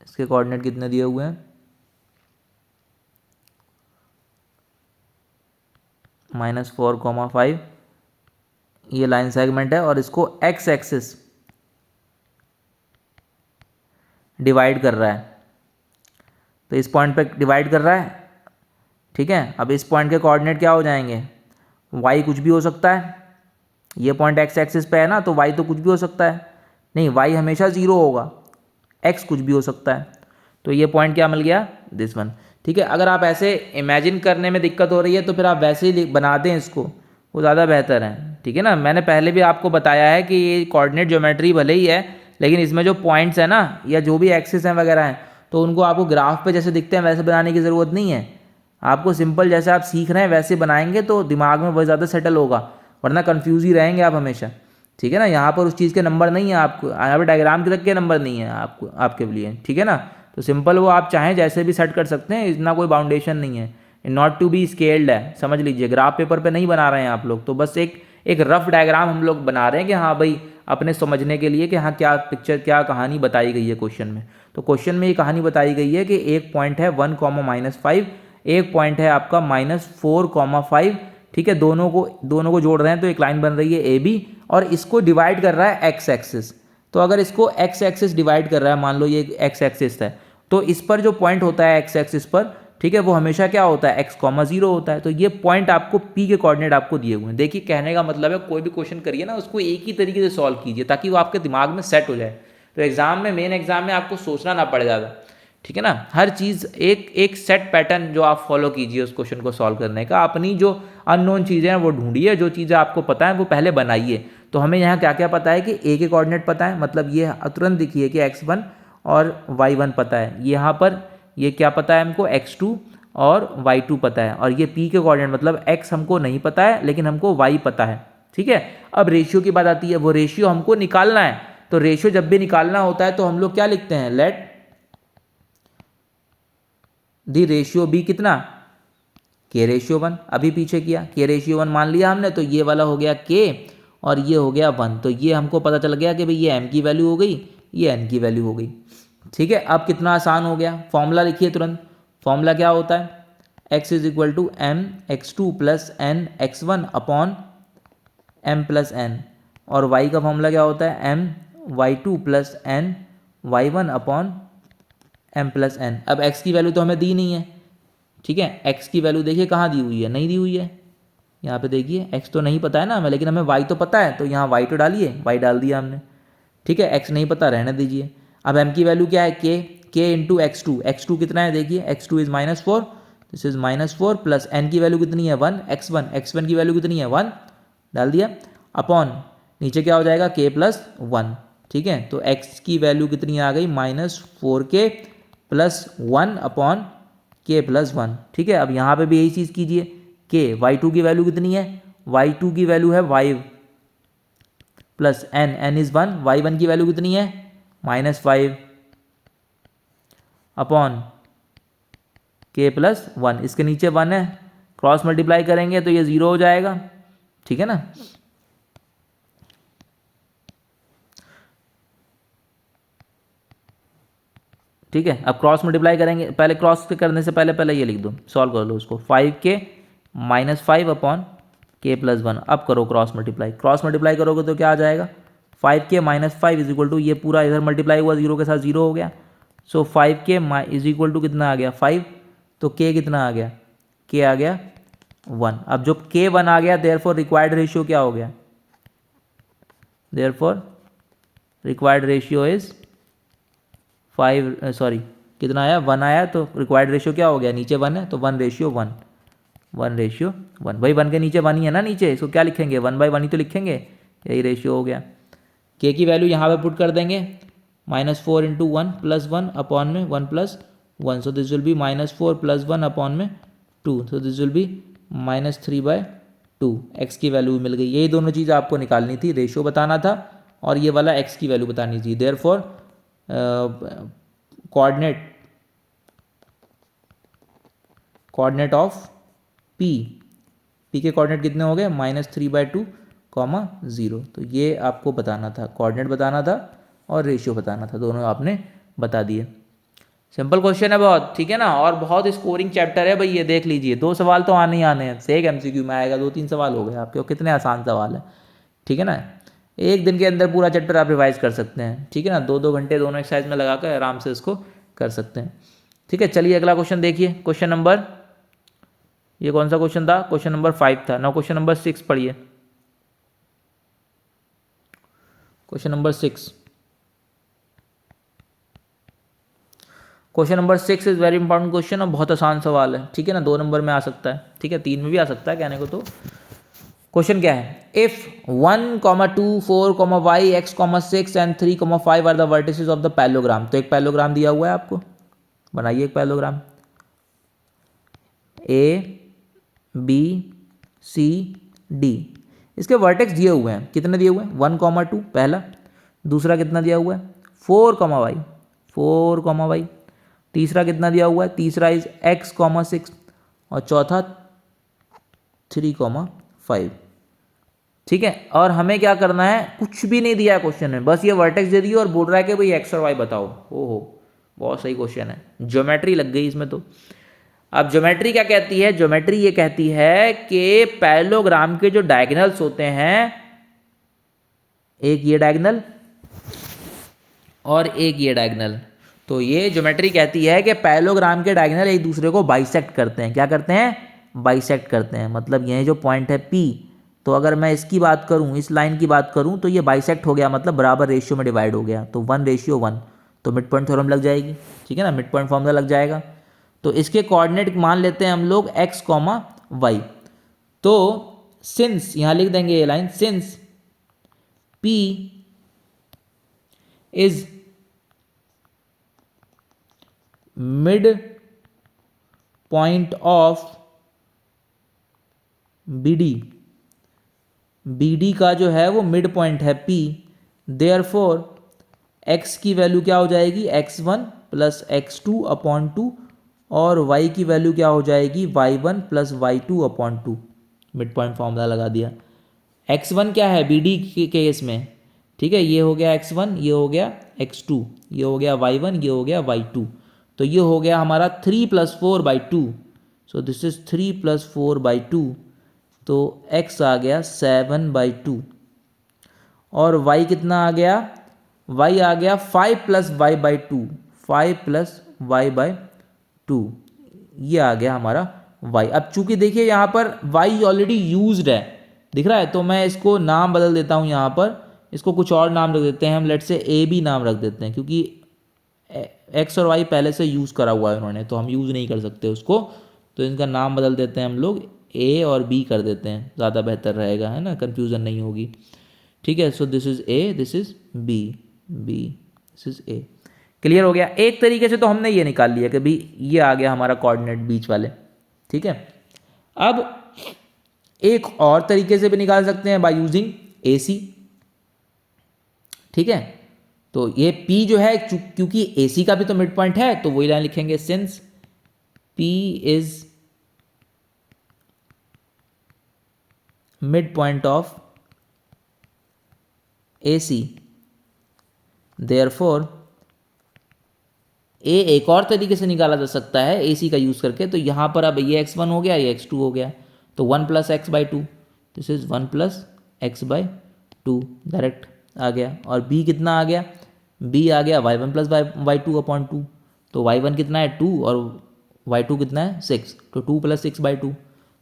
इसके कोऑर्डिनेट कितने दिए हुए हैं -4, 5। ये लाइन सेगमेंट है और इसको x एक्सिस डिवाइड कर रहा है, तो इस पॉइंट पे डिवाइड कर रहा है, ठीक है। अब इस पॉइंट के कोऑर्डिनेट क्या हो जाएंगे, y कुछ भी हो सकता है, ये पॉइंट x एक्सिस पे है ना, तो y तो कुछ भी हो सकता है, नहीं y हमेशा 0 होगा, x कुछ भी हो सकता है। तो ये पॉइंट क्या मिल गया, दिस वन, ठीक है। अगर आप ऐसे इमेजिन करने में दिक्कत हो रही है तो फिर आप वैसे ही बना दें इसको, वो ज़्यादा बेहतर है, ठीक है ना। मैंने पहले भी आपको बताया है कि ये कोऑर्डिनेट ज्योमेट्री भले ही है, लेकिन इसमें जो पॉइंट्स है ना, या जो भी एक्सिस हैं वगैरह हैं, तो उनको आपको ग्राफ पे जैसे दिखते हैं वैसे बनाने की ज़रूरत नहीं है। आपको सिंपल जैसे आप सीख रहे हैं वैसे बनाएंगे तो दिमाग में बहुत ज़्यादा सेटल होगा, वरना कन्फ्यूज ही रहेंगे आप हमेशा, ठीक है ना। यहाँ पर उस चीज़ के नंबर नहीं है आपको, यहाँ पर डायग्राम के तक के नंबर नहीं है आपको, आपके लिए, ठीक है ना। तो सिंपल वो आप चाहें जैसे भी सेट कर सकते हैं, इतना कोई बाउंडेशन नहीं है, नॉट टू बी स्केल्ड है, समझ लीजिए। ग्राफ पेपर पे नहीं बना रहे हैं आप लोग, तो बस एक एक रफ डायग्राम हम लोग बना रहे हैं कि हाँ भाई अपने समझने के लिए कि हाँ क्या पिक्चर क्या कहानी बताई गई है क्वेश्चन में। तो क्वेश्चन में ये कहानी बताई गई है कि एक पॉइंट है 1, -5, एक पॉइंट है आपका -4, 5, ठीक है। दोनों को जोड़ रहे हैं तो एक लाइन बन रही है ए बी, और इसको डिवाइड कर रहा है एक्स एक्सिस। तो अगर इसको एक्स एक्सिस डिवाइड कर रहा है, मान लो ये एक्स एक्सिस है, तो इस पर जो पॉइंट होता है एक्स एक्सिस पर, ठीक है, वो हमेशा क्या होता है x, 0 होता है। तो ये पॉइंट आपको p के कोऑर्डिनेट आपको दिए हुए हैं। देखिए कहने का मतलब है कोई भी क्वेश्चन करिए ना उसको एक ही तरीके से सॉल्व कीजिए ताकि वो आपके दिमाग में सेट हो जाए। तो एग्जाम में, मेन एग्जाम में आपको सोचना ना पड़ ज़्यादा, ठीक है ना। हर चीज़ एक सेट पैटर्न जो आप फॉलो कीजिए उस क्वेश्चन को सॉल्व करने का। अपनी जो अननोन चीज़ें हैं वो ढूंढिए, जो चीज़ें आपको पता है वो पहले बनाइए। तो हमें यहाँ क्या क्या पता है कि a के कोऑर्डिनेट पता है, मतलब ये तुरंत दिखिए कि x1 और y1 पता है। यहाँ पर ये क्या पता है हमको, x2 और y2 पता है। और ये p के कोऑर्डिनेट मतलब x हमको नहीं पता है लेकिन हमको y पता है, ठीक है। अब रेशियो की बात आती है, वो रेशियो हमको निकालना है। तो रेशियो जब भी निकालना होता है तो हम लोग क्या लिखते हैं, लेट दी रेशियो बी कितना, k/1। अभी पीछे किया k/1 मान लिया हमने, तो ये वाला हो गया k और ये हो गया 1। तो ये हमको पता चल गया कि भाई ये m की वैल्यू हो गई, ये n की वैल्यू हो गई, ठीक है। अब कितना आसान हो गया, फॉर्मूला लिखिए तुरंत। फॉर्मूला क्या होता है, x = m(x2 + n(x1) upon m+n। और y का फॉर्मूला क्या होता है, m(y2 + n(y1) अपॉन m+n। अब x की वैल्यू तो हमें दी नहीं है, ठीक है। x की वैल्यू देखिए कहाँ दी हुई है, नहीं दी हुई है। यहाँ पे देखिए x तो नहीं पता है ना हमें, लेकिन हमें y तो पता है, तो यहाँ y तो डालिए, y डाल दिया हमने, ठीक है। x नहीं पता, रहने दीजिए। अब m की वैल्यू क्या है, k × x2। x2 कितना है देखिए, x2 = -4, this is -4 plus n की वैल्यू कितनी है 1, x1 की वैल्यू कितनी है 1, डाल दिया, अपॉन नीचे क्या हो जाएगा k+1, ठीक है। तो x की वैल्यू कितनी आ गई, -4k + 1 अपॉन k+1, ठीक है। अब यहाँ पे भी यही चीज़ कीजिए, k y2 की वैल्यू कितनी है, y2 की वैल्यू है 5 प्लस n इज 1, y1 की वैल्यू कितनी है -5 अपॉन k+1। इसके नीचे 1 है, क्रॉस मल्टीप्लाई करेंगे तो ये 0 हो जाएगा, ठीक है ना। ठीक है, अब क्रॉस मल्टीप्लाई करेंगे, पहले क्रॉस करने से पहले ये लिख दो, सॉल्व कर लो उसको, 5k -5 अपॉन k+1। अब करो क्रॉस मल्टीप्लाई करोगे तो क्या आ जाएगा, 5k -5 = ये पूरा इधर मल्टीप्लाई हुआ 0 के साथ 0 हो गया। सो 5k = कितना आ गया 5, तो k कितना आ गया, k आ गया 1। अब जो k 1 आ गया, देयरफॉर रिक्वायर्ड रेशियो क्या हो गया, therefore required ratio is 5, sorry कितना आया 1 आया, तो रिक्वायर्ड रेशियो क्या हो गया, नीचे 1 है तो 1:1, 1:1। भाई 1 के नीचे 1 ही है ना नीचे, इसको क्या लिखेंगे 1/1 ही तो लिखेंगे, यही रेशियो हो गया। k की वैल्यू यहाँ पे पुट कर देंगे, -4 × 1 + 1 अपॉन में 1 + 1, so this will be -4 + 1 upon में 2, so this will be -3/2। x की वैल्यू मिल गई। यही दोनों चीज़ आपको निकालनी थी, रेशियो बताना था और ये वाला x की वैल्यू बतानी थी। देयरफॉर कोऑर्डिनेट ऑफ p के कोऑर्डिनेट कितने हो गए, -3/2, 0। तो ये आपको बताना था, कोऑर्डिनेट बताना था और रेशियो बताना था, दोनों आपने बता दिए। सिंपल क्वेश्चन है बहुत, ठीक है ना। और बहुत स्कोरिंग चैप्टर है भाई, ये देख लीजिए, 2 सवाल तो आने ही आने हैं, से एक MCQ में आएगा, 2-3 सवाल हो गए आपके, और कितने आसान सवाल है, ठीक है ना। एक दिन के अंदर पूरा चैप्टर आप रिवाइज कर सकते हैं, ठीक है ना। 2-2 घंटे दोनों एक्सरसाइज में लगा कर आराम से इसको कर सकते हैं, ठीक है। चलिए अगला क्वेश्चन देखिए, क्वेश्चन नंबर, ये कौन सा क्वेश्चन था, क्वेश्चन नंबर 5 था। नाउ क्वेश्चन नंबर 6 पढ़िए, question number 6। Question number 6 is very important question और बहुत आसान सवाल है, ठीक है ना। 2 नंबर में आ सकता है, ठीक है, 3 में भी आ सकता है कहने को। तो क्वेश्चन क्या है, if 1, 2, 4, y, x, 6 and 3, 5 are the vertices of the parallelogram. तो एक पैरेललोग्राम दिया हुआ है आपको, बनाइए एक parallelogram, A B C D। इसके वर्टेक्स दिए हुए हैं, कितने दिए हुए हैं 1, 2 पहला, दूसरा कितना दिया हुआ है 4, y, तीसरा कितना दिया हुआ है, तीसरा इज x, 6 और चौथा 3, 5, ठीक है, और हमें क्या करना है, कुछ भी नहीं दिया है क्वेश्चन में, बस ये वर्टेक्स दे दिया और बोल रहा है कि भाई एक्स और वाई बताओ। ओहो, बहुत सही क्वेश्चन है, ज्योमेट्री लग गई इसमें तो। अब ज्योमेट्री क्या कहती है, ज्योमेट्री ये कहती है कि पैरेललोग्राम के जो डायगोनल्स होते हैं, एक ये डायगोनल और एक ये डायगोनल, तो ये ज्योमेट्री कहती है कि पैरेललोग्राम के डायगोनल एक दूसरे को बाइसेक्ट करते हैं। क्या करते हैं, बाइसेक्ट करते हैं। मतलब ये जो पॉइंट है P, तो अगर मैं इसकी बात करूं, इस लाइन की बात करूं, तो ये बाइसेक्ट हो गया, मतलब बराबर रेशियो में डिवाइड हो गया, तो 1:1, तो मिड पॉइंट थ्योरम लग जाएगी। ठीक है ना, मिड पॉइंट फॉर्मूला लग जाएगा। तो इसके कोऑर्डिनेट मान लेते हैं हम लोग x, y। तो सिंस, यहां लिख देंगे ये line, since P is mid point of BD का जो है वो मिड पॉइंट है P, देयरफॉर x की वैल्यू क्या हो जाएगी, x1 प्लस x2/2, और y की वैल्यू क्या हो जाएगी, y1 plus y2/2। Mid point formula लगा दिया। x1 क्या है BD के केस में, ठीक है, ये हो गया x1, ये हो गया x2, ये हो गया y1, ये हो गया y2, तो ये हो गया हमारा 3 + 4/2, सो दिस इज 3 + 4/2, तो x आ गया 7/2, और y कितना आ गया, y आ गया 5 + y/2, 5 + y/2, ये आ गया हमारा y। अब चूंकि देखिए यहाँ पर y ऑलरेडी यूज्ड है, दिख रहा है, तो मैं इसको नाम बदल देता हूँ, यहाँ पर इसको कुछ और नाम रख देते हैं हम, लेट से AB नाम रख देते हैं, क्योंकि x और y पहले से यूज़ करा हुआ है उन्होंने, तो हम यूज़ नहीं कर सकते उसको, तो इनका नाम बदल देते हैं हम लोग, A और B कर देते हैं, ज़्यादा बेहतर रहेगा, है ना, कन्फ्यूज़न नहीं होगी। ठीक है, so this is A, this is B, this is A। Clear हो गया। एक तरीके से तो हमने ये निकाल लिया कि भाई ये आ गया हमारा कोऑर्डिनेट बीच वाले। ठीक है, अब एक और तरीके से भी निकाल सकते हैं बाय यूजिंग AC। ठीक है, तो ये P जो है, क्योंकि AC का भी तो मिड पॉइंट है, तो वही लाइन लिखेंगे, since P is mid point of AC, therefore A एक और तरीके से निकाला जा सकता है AC का यूज करके। तो यहां पर अब ये x1 हो गया, ये x2 हो गया, तो 1 + x/2, this is 1 + x/2 direct आ गया। और B कितना आ गया, B आ गया y1 + y2/2, तो y1 कितना है 2 और y2 कितना है 6, तो 2 + 6/2,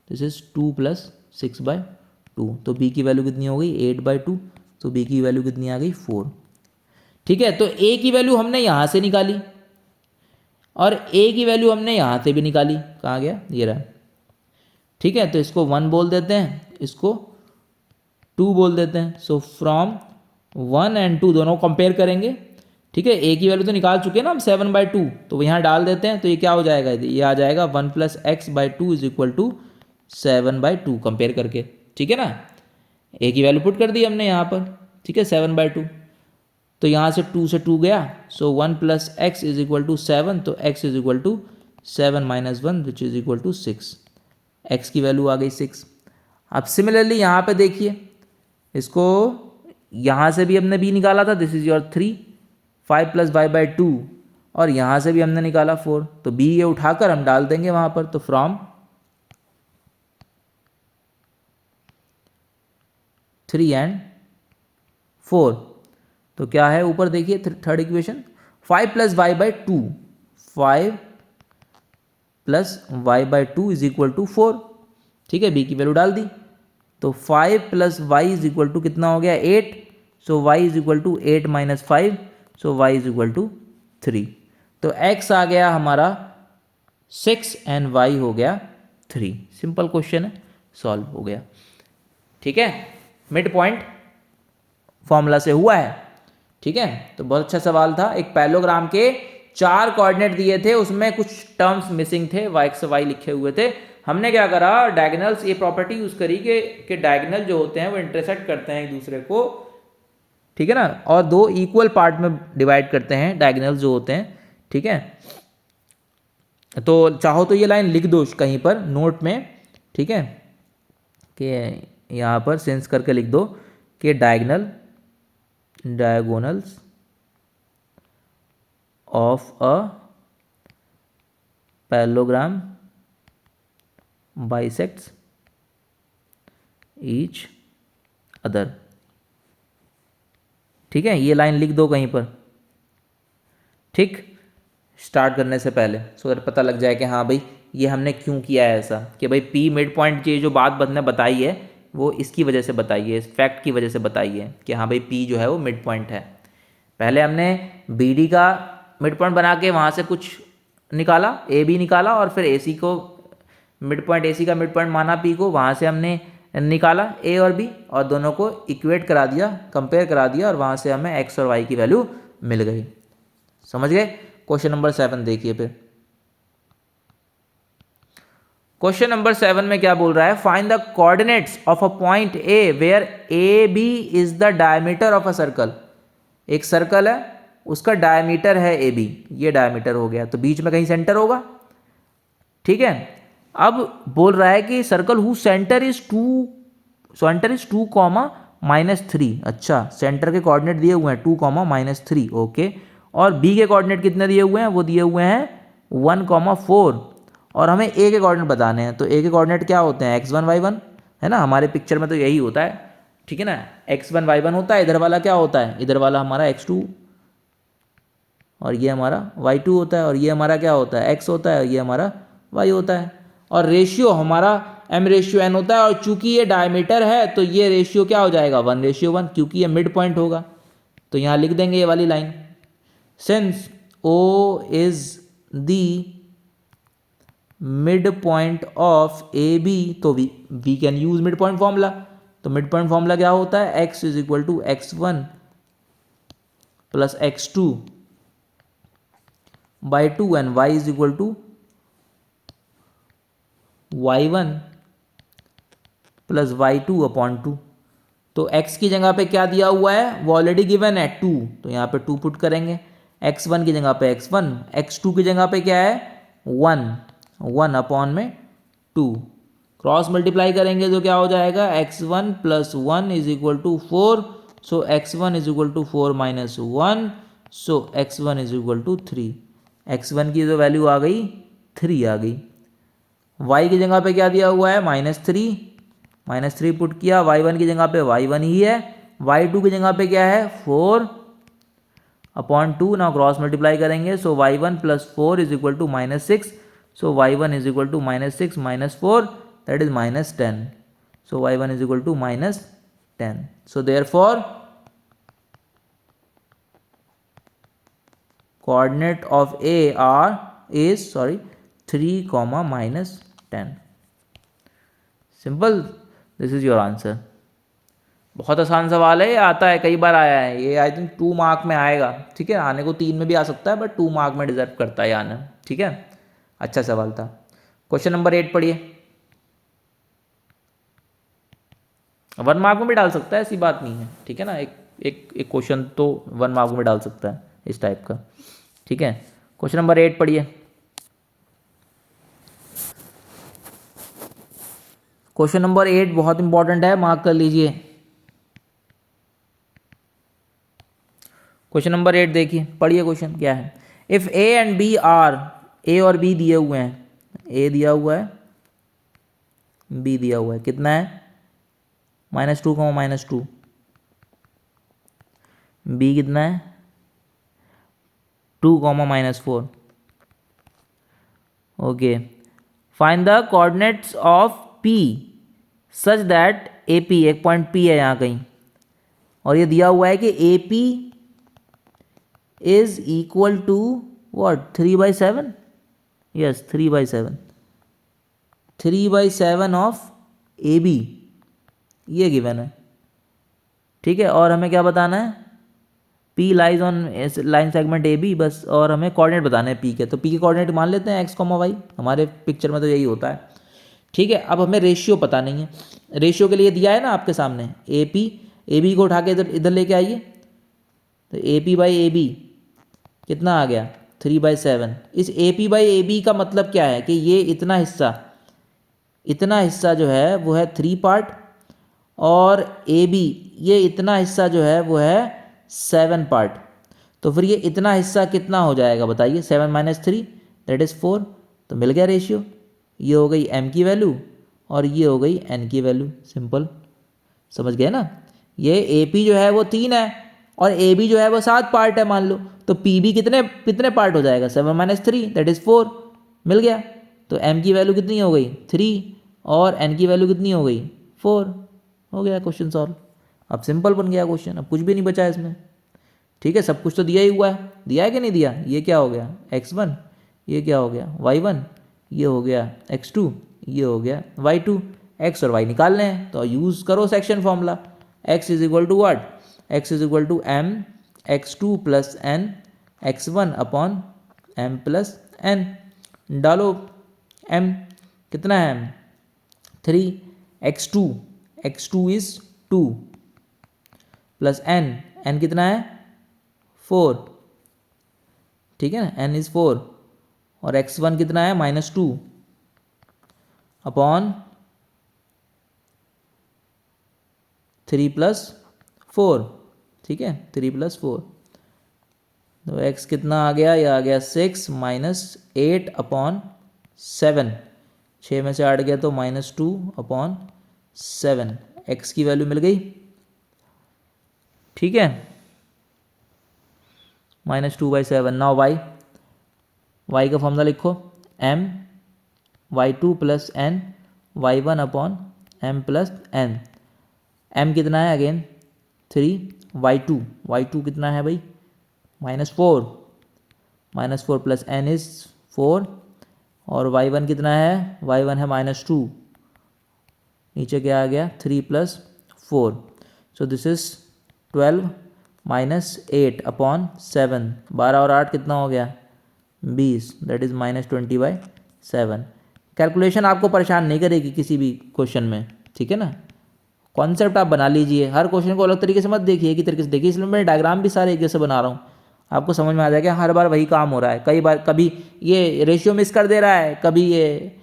दिस इज 2 + 6/2, तो B की वैल्यू कितनी हो गई 8/2, तो B की वैल्यू कितनी आ गई 4। ठीक है, तो A की वैल्यू हमने यहाँ से निकाली और A की वैल्यू हमने यहाँ से भी निकाली, कहाँ गया, ये रहा। ठीक है, तो इसको 1 बोल देते हैं, इसको 2 बोल देते हैं। सो फ्रॉम 1 और 2 दोनों कंपेयर करेंगे। ठीक है, A की वैल्यू तो निकाल चुके हैं ना हम 7/2, तो यहाँ डाल देते हैं, तो ये क्या हो जाएगा, ये आ जाएगा 1 + x/2 = 7/2 कंपेयर करके। ठीक है ना, A की वैल्यू पुट कर दी हमने यहाँ पर। ठीक है, 7/2, तो यहाँ से 2 से 2 गया, सो 1 + x = 7, तो x = 7 - 1 which is equal to 6, x की वैल्यू आ गई 6। अब सिमिलरली यहाँ पे देखिए, इसको यहाँ से भी हमने b निकाला था, दिस इज योर 3, 5 + y/2, और यहाँ से भी हमने निकाला 4, तो b ये उठाकर हम डाल देंगे वहाँ पर, तो फ्रॉम 3 और 4, तो क्या है ऊपर देखिए थर्ड इक्वेशन, 5 + y/2, 5 + y/2 = 4। ठीक है, b की वैल्यू डाल दी, तो 5 + y = कितना हो गया 8, सो y = 8 - 5, सो y = 3, तो x आ गया हमारा 6 और y हो गया 3। सिंपल क्वेश्चन है, सॉल्व हो गया। ठीक है, मिड पॉइंट फॉर्मूला से हुआ है। ठीक है, तो बहुत अच्छा सवाल था। एक पैरेललोग्राम के 4 कोऑर्डिनेट दिए थे, उसमें कुछ टर्म्स मिसिंग थे, x y लिखे हुए थे। हमने क्या करा, डायगोनल्स, ये प्रॉपर्टी यूज करी कि डायगोनल जो होते हैं वो इंटरसेक्ट करते हैं एक दूसरे को। ठीक है ना, और 2 इक्वल पार्ट में डिवाइड करते हैं डायगोनल्स जो होते हैं। ठीक है, तो चाहो तो ये लाइन लिख दो कहीं पर नोट में। ठीक है, कि यहाँ पर सिंस करके लिख दो कि diagonals of a parallelogram bisects each other. ठीक है, ये लाइन लिख दो कहीं पर, ठीक, स्टार्ट करने से पहले, सो दैट पता लग जाए कि हाँ भाई ये हमने क्यों किया है ऐसा, कि भाई पी मिड पॉइंट, ये जो बात ने बताई है वो इसकी वजह से बताई है, इस फैक्ट की वजह से बताई है कि हाँ भाई पी जो है वो मिड पॉइंट है। पहले हमने बी डी का मिड पॉइंट बना के वहाँ से कुछ निकाला, ए बी निकाला, और फिर ए सी को मिड पॉइंट, ए सी का मिड पॉइंट माना पी को, वहाँ से हमने निकाला ए और बी, और दोनों को इक्वेट करा दिया, कंपेयर करा दिया, और वहाँ से हमें एक्स और वाई की वैल्यू मिल गई। समझ गए? क्वेश्चन नंबर 7 देखिए फिर। क्वेश्चन नंबर 7 में क्या बोल रहा है? Find the coordinates of a point A where A B is the diameter of a circle. एक सर्कल है, उसका डायमीटर है ए बी, ये डायमीटर हो गया, तो बीच में कहीं सेंटर होगा। ठीक है, अब बोल रहा है कि circle who centre is 2 comma -3। अच्छा, सेंटर के कोऑर्डिनेट दिए हुए हैं 2 कॉमा -3, ओके, और बी के कोऑर्डिनेट कितने दिए हुए हैं? वो दिए हुए हैं 1 कॉमा 4, और हमें ए के कोऑर्डिनेट बताने हैं। तो ए के कोऑर्डिनेट क्या होते हैं? x1 y1, है ना, हमारे पिक्चर में तो यही होता है। ठीक है ना, x1 y1 होता है, इधर वाला क्या होता है? इधर वाला हमारा x2, और ये हमारा y2 होता है, और ये हमारा क्या होता है? x होता है, और ये हमारा y होता है, और रेशियो हमारा m/n होता है, और चूंकि ये डायमीटर है तो ये रेशियो क्या हो जाएगा? 1:1, क्योंकि ये मिड पॉइंट होगा। तो यहाँ लिख देंगे ये वाली line, since O is the mid point of A B, तो we can use mid point formula. तो मिड पॉइंट फॉर्मूला क्या होता है? x is equal to x1 plus x2 by 2 and y is equal to y1 plus y2 upon 2। तो x की जगह पे क्या दिया हुआ है? वो ऑलरेडी गिवन है 2, तो यहाँ पे 2 पुट करेंगे। x1 की जगह पे x1, x2 की जगह पे क्या है? 1 अपॉन में 2, क्रॉस मल्टीप्लाई करेंगे तो क्या हो जाएगा? x1 plus 1 is equal to 4, so x1 is equal to 4 minus 1, so x1 is equal to 3। x1 की जो वैल्यू आ गई 3 आ गई। y की जगह पे क्या दिया हुआ है? -3 पुट किया, y1 की जगह पे y1 ही है, y2 की जगह पे क्या है? 4 अपॉन 2, ना क्रॉस मल्टीप्लाई करेंगे, so y1 plus 4 is equal to -6, so y1 is equal to -6 minus 4, that is -10, so y1 is equal to -10, so therefore coordinate of A is 3 comma -10। Simple, this is your answer. बहुत आसान सवाल है, ये आता है, कई बार आया है ये, आई थिंक 2 मार्क में आएगा। ठीक है, आने को 3 में भी आ सकता है, बट 2 मार्क में डिजर्व करता है आना। ठीक है, अच्छा सवाल था। क्वेश्चन नंबर 8 पढ़िए। 1 मार्क में भी डाल सकता है, ऐसी बात नहीं है। ठीक है ना, एक क्वेश्चन तो 1 मार्क में डाल सकता है इस टाइप का। ठीक है, क्वेश्चन नंबर 8 पढ़िए। क्वेश्चन नंबर 8 बहुत इंपॉर्टेंट है, मार्क कर लीजिए। क्वेश्चन नंबर 8 देखिए, पढ़िए क्वेश्चन क्या है। If A and B are, A और बी दिए हुए हैं, ए दिया हुआ है, बी दिया हुआ है, कितना है? -2 -2। बी कितना है? 2 -4। Okay, find the coordinates of P such that A P, एक पॉइंट पी है यहाँ कहीं, और ये दिया हुआ है कि A P is equal to what? 3/7। Yes, 3/7, 3/7 of A B, ये गिवन है। ठीक है, और हमें क्या बताना है? P lies on line segment A B, बस, और हमें कोऑर्डिनेट बताने हैं पी के। तो पी के कोऑर्डिनेट मान लेते हैं x, y, हमारे पिक्चर में तो यही होता है। ठीक है, अब हमें रेशियो पता नहीं है। रेशियो के लिए दिया है ना आपके सामने, ए बी को उठा के इधर लेके आइए, तो A P by A B कितना आ गया? 3/7। इस A P by A B का मतलब क्या है? कि ये इतना हिस्सा जो है वो है 3 पार्ट, और ए बी, ये इतना हिस्सा जो है वो है 7 पार्ट। तो फिर ये इतना हिस्सा कितना हो जाएगा बताइए, 7 माइनस 3 दैट इज़ 4। तो मिल गया रेशियो, ये हो गई m की वैल्यू और ये हो गई n की वैल्यू। सिंपल, समझ गए ना। ये ए पी जो है वो 3 है और ए बी जो है वो 7 पार्ट है मान लो, तो पी बी कितने कितने पार्ट हो जाएगा, 7 माइनस 3 दैट इज़ 4। मिल गया। तो m की वैल्यू कितनी हो गई 3 और n की वैल्यू कितनी हो गई 4। हो गया क्वेश्चन सॉल्व। अब सिंपल बन गया क्वेश्चन, अब कुछ भी नहीं बचा इसमें। ठीक है, सब कुछ तो दिया ही हुआ है, दिया है कि नहीं दिया। ये क्या हो गया x1, ये क्या हो गया y1, ये हो गया x2, ये हो गया y2। x और y निकालने हैं तो यूज़ करो section formula. x is equal to what, x is equal to m x2 plus n x1 upon m plus n। डालो m कितना है, m 3, x2 is 2 plus n कितना है 4। ठीक है ना, n इज 4 और x1 कितना है -2 अपॉन 3 प्लस 4। ठीक है, 3 प्लस 4, तो x कितना आ गया, ये आ गया 6 माइनस 8 अपॉन 7। 6 में से 8 गया तो -2 अपॉन 7। x की वैल्यू मिल गई। ठीक है, -2/7। नाउ y का फॉर्मूला लिखो, m y2 plus n y1 upon m plus n। m कितना है अगेन 3, y2 कितना है भाई -4 प्लस n इज 4 और y1 कितना है, y1 है -2, नीचे क्या आ गया 3 plus 4। So this is 12 minus 8 upon 7। 12 और 8 कितना हो गया 20, दैट इज -20/7। कैलकुलेशन आपको परेशान नहीं करेगी किसी भी क्वेश्चन में। ठीक है ना, कॉन्सेप्ट आप बना लीजिए, हर क्वेश्चन को अलग तरीके से मत देखिए, एक ही तरीके से देखिए। इसलिए मैं डायग्राम भी सारे एक जैसे बना रहा हूँ, आपको समझ में आ जाएगा। हर बार वही काम हो रहा है, कई बार कभी ये रेशियो मिस कर दे रहा है, कभी ये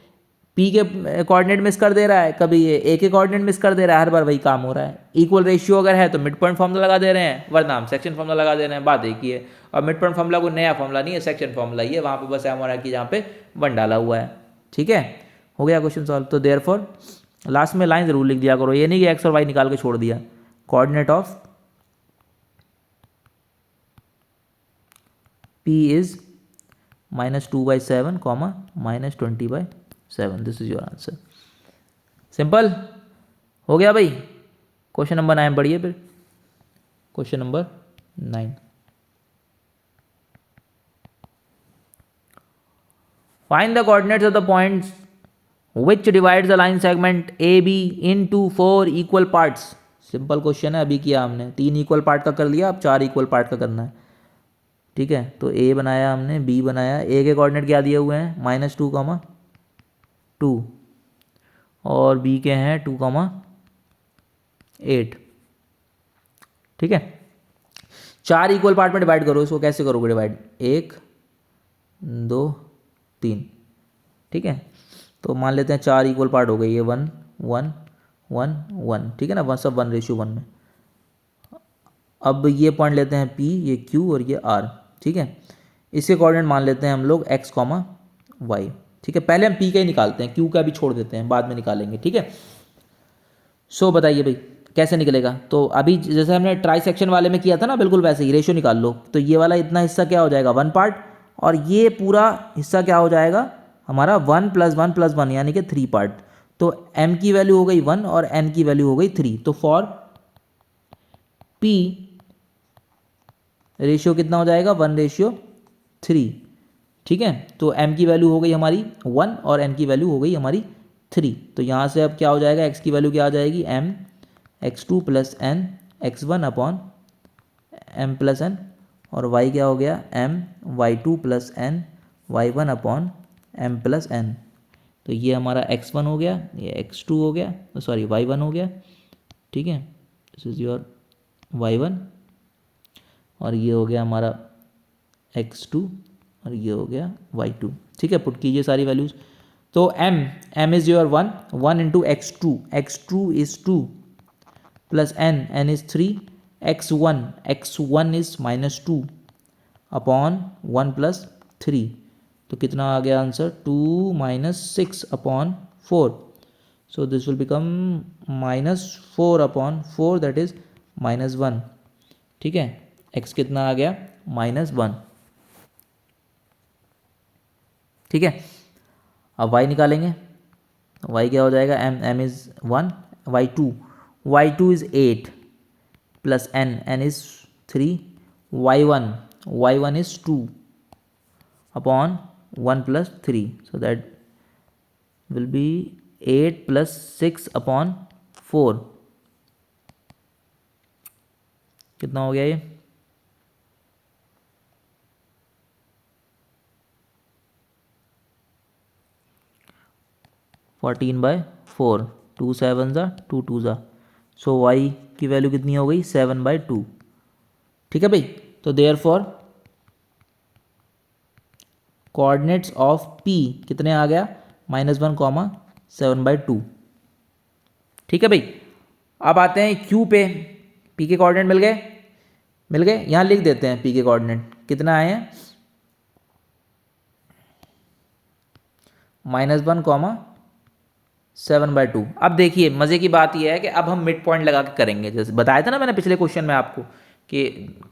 पी के कोऑर्डिनेट मिस कर दे रहा है, कभी ये ए के कोऑर्डिनेट मिस कर दे रहा है, हर बार वही काम हो रहा है। इक्वल रेशियो अगर है तो मिड पॉइंट फॉर्मूला लगा दे रहे हैं, वरना हम सेक्शन फॉर्मूला लगा दे रहे हैं, बात एक ही है। और मिड पॉइंट फॉर्मूला कोई नया फॉर्मूला नहीं है, सेक्शन फॉर्मूला ही है, वहाँ पे बस एम और की जहाँ पे 1 डाला हुआ है। ठीक है, हो गया क्वेश्चन सॉल्व। तो देयरफॉर लास्ट में लाइन जरूर लिख दिया करो, ये नहीं कि एक्स और वाई निकाल के छोड़ दिया। Coordinate of P is -2/7, -20/7। This is your answer. Simple हो गया भाई। क्वेश्चन नंबर 9 बढ़िए फिर, question number 9। Find the coordinates of the points which divides the line segment AB into 4 equal parts। Simple question है, अभी किया हमने, 3 इक्वल पार्ट का कर लिया, अब 4 इक्वल पार्ट का करना है। ठीक है, तो A बनाया हमने, B बनाया। A के कोऑर्डिनेट क्या दिए हुए हैं -2, 2 और B के हैं 2, 8। ठीक है, 4 इक्वल पार्ट में डिवाइड करो। इसको कैसे करोगे डिवाइड, 1 2 3। ठीक है, तो मान लेते हैं 4 इक्वल पार्ट हो गए, ये 1 1 1 1। ठीक है ना, सब 1:1 में। अब ये पॉइंट लेते हैं P, ये Q और ये R। ठीक है, इसके कोऑर्डिनेट मान लेते हैं हम लोग x, y। ठीक है, पहले हम P का ही निकालते हैं, Q का भी छोड़ देते हैं, बाद में निकालेंगे। ठीक है, सो बताइए भाई कैसे निकलेगा। तो अभी जैसे हमने ट्राई सेक्शन वाले में किया था ना, बिल्कुल वैसे ही रेशियो निकाल लो। तो ये वाला इतना हिस्सा क्या हो जाएगा 1 पार्ट, और ये पूरा हिस्सा क्या हो जाएगा हमारा 1 + 1 + 1 यानी कि 3 पार्ट। तो m की वैल्यू हो गई 1 और n की वैल्यू हो गई 3। तो फॉर p रेशियो कितना हो जाएगा 1:3। ठीक है, तो m की वैल्यू हो गई हमारी 1 और n की वैल्यू हो गई हमारी 3। तो यहाँ से अब क्या हो जाएगा, x की वैल्यू क्या आ जाएगी m x2 + n x1 upon m + n, और y क्या हो गया m y2 + n y1 upon m + n। तो ये हमारा x1 हो गया, ये x2 हो गया, सॉरी y1 हो गया। ठीक है, दिस इज योर y1 और ये हो गया हमारा x2 और ये हो गया y2। ठीक है, पुट कीजिए सारी वैल्यूज़। तो m is your 1 × x2 is 2 plus n is 3, x1 is -2 upon 1 plus 3, तो कितना आ गया answer 2 - 6 upon 4, so this will become -4 upon 4 that is -1। ठीक है, x कितना आ गया -1। ठीक है, अब y निकालेंगे, y क्या हो जाएगा, m is 1, y2 is 8 plus n is 3, y1 is 2 upon 1 plus 3, so that will be 8 plus 6 upon 4, कितना हो गया ये, फोर्टीन बाय 4, 2 7 ज़ा 2 2 ज़ा, सो y की वैल्यू कितनी हो गई 7/2। ठीक है भाई, तो therefore coordinates of p कितने आ गया -1, 7/2। ठीक है भाई, अब आते हैं q पे, p के कोऑर्डिनेट मिल गए, यहाँ लिख देते हैं p के कोऑर्डिनेट कितना आए हैं -1, 7/2। अब देखिए मज़े की बात यह है कि अब हम मिड पॉइंट लगा के करेंगे, जैसे बताया था ना मैंने पिछले क्वेश्चन में आपको कि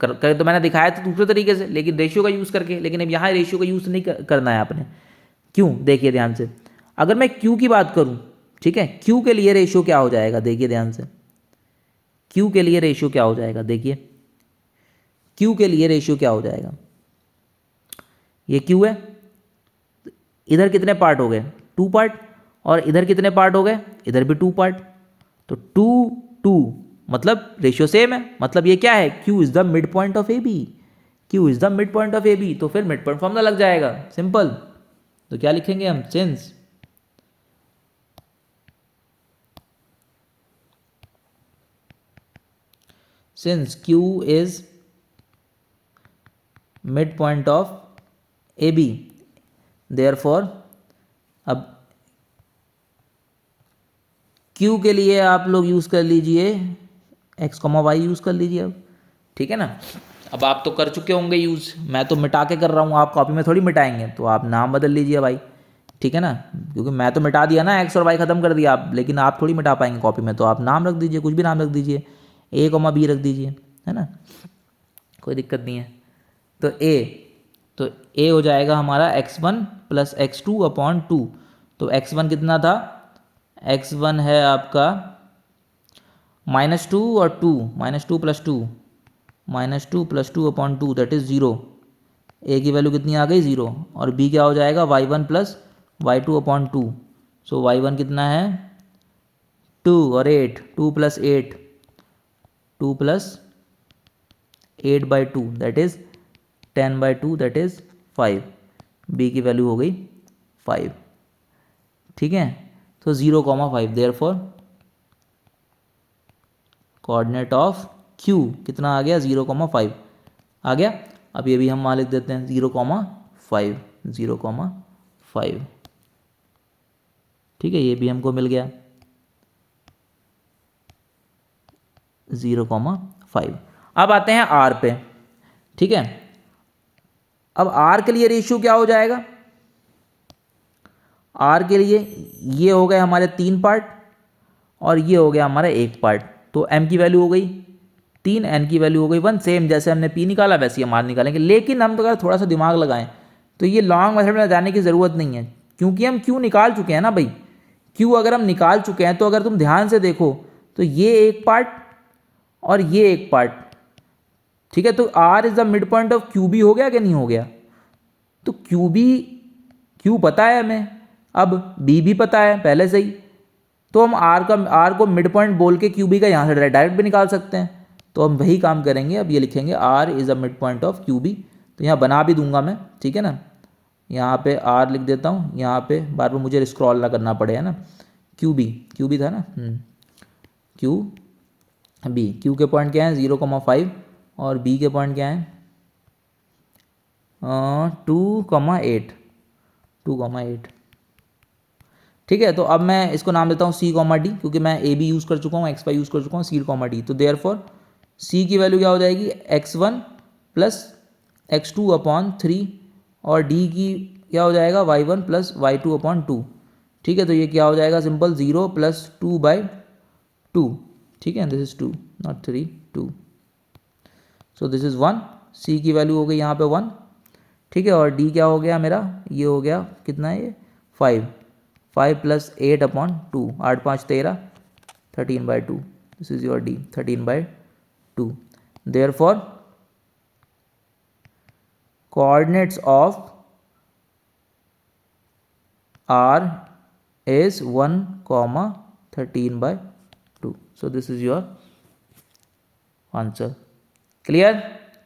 करे तो मैंने दिखाया था दूसरे तरीके से, लेकिन रेशियो का यूज़ करके, लेकिन अब यहाँ रेशियो का यूज़ नहीं करना है आपने। क्यों, देखिए ध्यान से, अगर मैं क्यू की बात करूँ, ठीक है, क्यू के लिए रेशियो क्या हो जाएगा, देखिए ध्यान से, क्यू के लिए रेशियो क्या हो जाएगा, देखिए क्यू के लिए रेशियो क्या हो जाएगा, ये क्यू है, इधर कितने पार्ट हो गए 2 पार्ट, और इधर कितने पार्ट हो गए, इधर भी 2 पार्ट, तो 2 2 मतलब रेशियो सेम है, मतलब ये क्या है, Q is the mid point of A B, Q is the mid point of A B, तो फिर मिड पॉइंट फॉर्मूला लग जाएगा, सिंपल। तो क्या लिखेंगे हम, since Q is mid point of A B, therefore अब Q के लिए आप लोग यूज़ कर लीजिए x, y यूज़ कर लीजिए अब, ठीक है ना। अब आप तो कर चुके होंगे यूज़, मैं तो मिटा के कर रहा हूँ, आप कॉपी में थोड़ी मिटाएंगे, तो आप नाम बदल लीजिए भाई, ठीक है ना, क्योंकि मैं तो मिटा दिया ना, x और y ख़त्म कर दिया आप, लेकिन आप थोड़ी मिटा पाएंगे कॉपी में, तो आप नाम रख दीजिए, कुछ भी नाम रख दीजिए, a, b रख दीजिए, है ना, कोई दिक्कत नहीं है। तो a हो जाएगा हमारा x1 + x2 अपॉन 2, तो x1 कितना था, x1 है आपका -2 और 2, -2 + 2, -2 + 2 अपॉन 2 दैट इज़ 0, a की वैल्यू कितनी आ गई 0, और b क्या हो जाएगा y1 + y2 अपॉन 2, सो y1 कितना है 2 और 8, 2 + 8, 2 + 8/2 that is 10/2 that is 5, b की वैल्यू हो गई 5। ठीक है, तो 0,5, देयरफॉर कोऑर्डिनेट ऑफ Q कितना आ गया 0,5 आ गया। अब ये भी हम वहाँ लिख देते हैं 0,5, 0,5, ठीक है, ये भी हमको मिल गया 0,5। अब आते हैं R पे, ठीक है, अब R के लिए रेशियो क्या हो जाएगा, R के लिए ये हो गए हमारे 3 पार्ट और ये हो गया हमारा 1 पार्ट, तो M की वैल्यू हो गई 3, N की वैल्यू हो गई 1, सेम जैसे हमने P निकाला वैसे ही हम R निकालेंगे, लेकिन हम तो अगर थोड़ा सा दिमाग लगाएं तो ये लॉन्ग मेथड में जाने की ज़रूरत नहीं है, क्योंकि हम Q निकाल चुके हैं ना भाई, Q अगर हम निकाल चुके हैं तो अगर तुम ध्यान से देखो तो ये एक पार्ट और ये एक पार्ट, ठीक है, तो R is the mid point of Q B हो गया कि नहीं हो गया, तो क्यू पता है हमें, अब बी भी पता है पहले से ही, तो हम आर को मिड पॉइंट बोल के क्यू बी का यहाँ से डायरेक्ट भी निकाल सकते हैं, तो हम वही काम करेंगे। अब ये लिखेंगे R is a mid point of Q B, तो यहाँ बना भी दूंगा मैं, ठीक है ना, यहाँ पे आर लिख देता हूँ, यहाँ पे बार बार मुझे स्क्रॉल ना करना पड़े, है ना, क्यू बी था ना, क्यू के पॉइंट क्या है 0,5 और बी के पॉइंट क्या है 2,8, ठीक है, तो अब मैं इसको नाम देता हूँ सी कॉमा डी, क्योंकि मैं ए बी यूज़ कर चुका हूँ, एक्स वाई यूज़ कर चुका हूँ, सी कॉमा डी। तो देयर फॉर सी की वैल्यू क्या हो जाएगी, x1 प्लस x2 अपॉन 3, और डी की क्या हो जाएगा, y1 प्लस y2 अपॉन 2। ठीक है, तो ये क्या हो जाएगा, सिंपल 0 प्लस 2/2। ठीक है, this is 2 not 3, 2। So this is 1, सी की वैल्यू हो गई यहाँ पे 1। ठीक है, और डी क्या हो गया मेरा, ये हो गया कितना है ये, 5 plus 8 upon 2, 8 5 13, 13/2। This is your D, 13/2। Therefore coordinates of r is 1, 13/2. so this is your answer. Clear?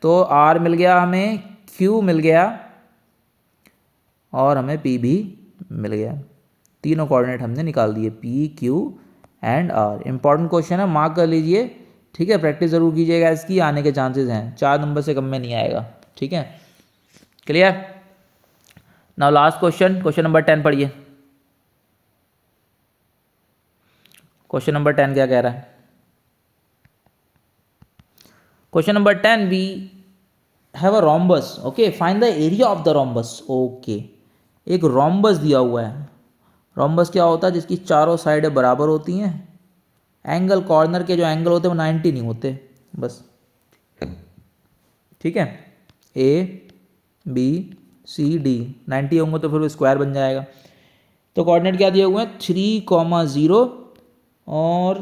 तो r मिल गया हमें, q मिल गया, और हमें p भी मिल गया। तीनों कोऑर्डिनेट हमने निकाल दिए, p, q and r। Important question है, मार्क कर लीजिए। ठीक है, प्रैक्टिस ज़रूर कीजिएगा, इसकी आने के चांसेस हैं, 4 नंबर से कम में नहीं आएगा। ठीक है, clear? Now last question, question number 10 पढ़िए। क्वेश्चन नंबर 10 क्या कह रहा है? Question number 10, we have a rhombus, okay, find the area of the rhombus. Okay, एक रोम्बस दिया हुआ है। रोम्बस क्या होता है, जिसकी चारों साइडें बराबर होती हैं, एंगल, कॉर्नर के जो एंगल होते हैं वो 90 नहीं होते बस। ठीक है, ए बी सी डी 90 होंगे तो फिर वो स्क्वायर बन जाएगा। तो कोऑर्डिनेट क्या दिए हुए हैं, 3,0 और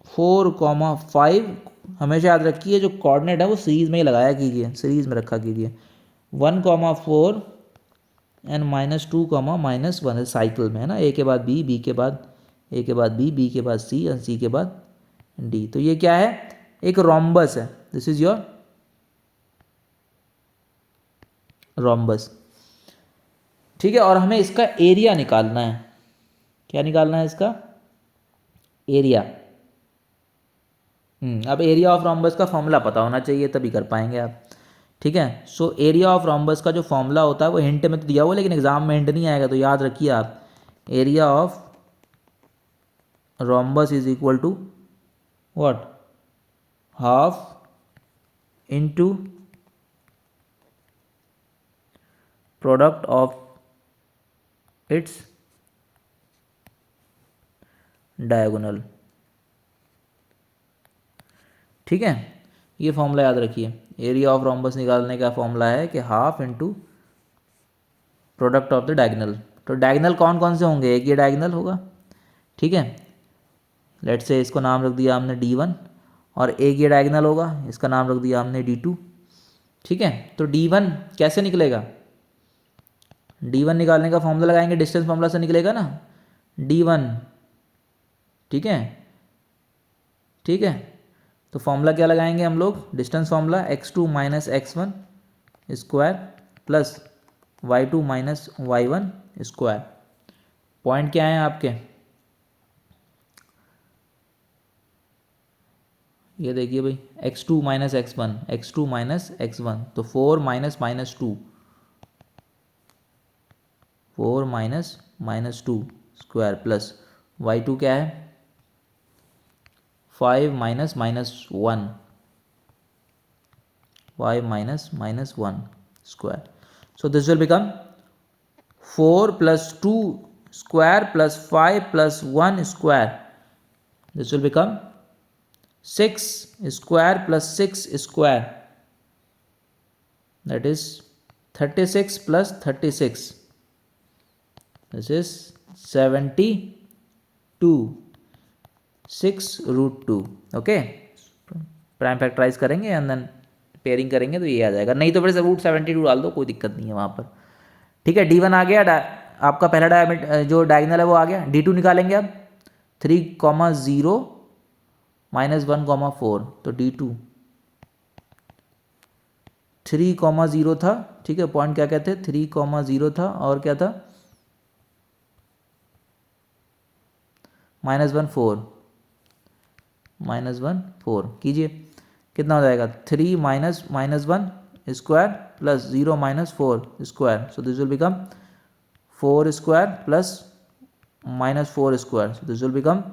4,5। हमेशा याद रखिए जो कोऑर्डिनेट है वो सीरीज़ में ही लगाया कीजिए, सीरीज़ में रखा कीजिए। 1,4 एंड -2, -1 साइकिल में है ना, ए के बाद बी, बी के बाद ए के बाद बी, बी के बाद सी और सी के बाद डी। तो ये क्या है, एक रोम्बस है। This is your rhombus. ठीक है, और हमें इसका एरिया निकालना है। क्या निकालना है, इसका एरिया। अब एरिया ऑफ रोम्बस का फॉर्मूला पता होना चाहिए, तभी कर पाएंगे आप। ठीक है, सो एरिया ऑफ रोम्बस का जो फॉर्मूला होता है वो हिंट में तो दिया हुआ है, लेकिन एग्जाम में हिंट नहीं आएगा, तो याद रखिए आप, area of rhombus is equal to what, half into product of its diagonal. ठीक है, ये फॉर्मूला याद रखिए। एरिया ऑफ रोम्बस निकालने का फॉर्मूला है कि half into product of the diagonal. तो डायगोनल कौन कौन से होंगे, एक ये डायगोनल होगा। ठीक है, लेट्स से इसको नाम रख दिया हमने D1, और एक ये डायगोनल होगा, इसका नाम रख दिया हमने D2। ठीक है, तो D1 कैसे निकलेगा, D1 निकालने का फॉर्मूला लगाएंगे, डिस्टेंस फॉर्मूला से निकलेगा ना, D1। ठीक है, ठीक है, तो फॉर्मूला क्या लगाएंगे हम लोग, distance formula, x2 - x1 square plus y2 - y1 square. Point क्या है आपके, ये देखिए भाई, x2 - x1, x2 - x1, तो 4 - -2, 4 - -2 स्क्वायर प्लस y2 क्या है, 5 - -1, 5 - -1 square. So this will become 4 + 2 square plus 5 + 1 square. This will become 6 square plus 6 square. That is 36 plus 36. This is 72. 6√2. Okay, prime factorise करेंगे एंड देन पेयरिंग करेंगे तो ये आ जाएगा, नहीं तो फिर √72 डाल दो, कोई दिक्कत नहीं है वहाँ पर। ठीक है, D1 आ गया, आपका पहला डायमीटर जो डायगोनल है वो आ गया। D2 निकालेंगे अब, 3,0 -1,4, तो D2 3,0 था। ठीक है, पॉइंट क्या कहते हैं, 3,0 था, और क्या था, -1,4, -1,4 कीजिए, कितना हो जाएगा, 3 - -1 square plus 0 - 4 square. So this will become 4 square plus minus 4 square. So this will become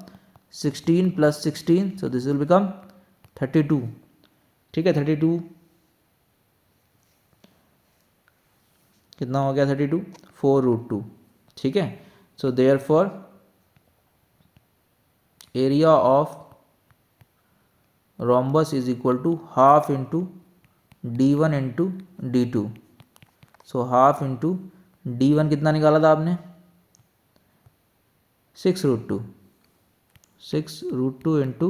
16 plus 16. So this will become 32. ठीक है, 32 कितना हो गया 32? 4√2. ठीक है. So therefore area of rhombus is equal to half into d1 into d2. So half into d1 कितना निकाला था आपने? 6√2. 6√2 इंटू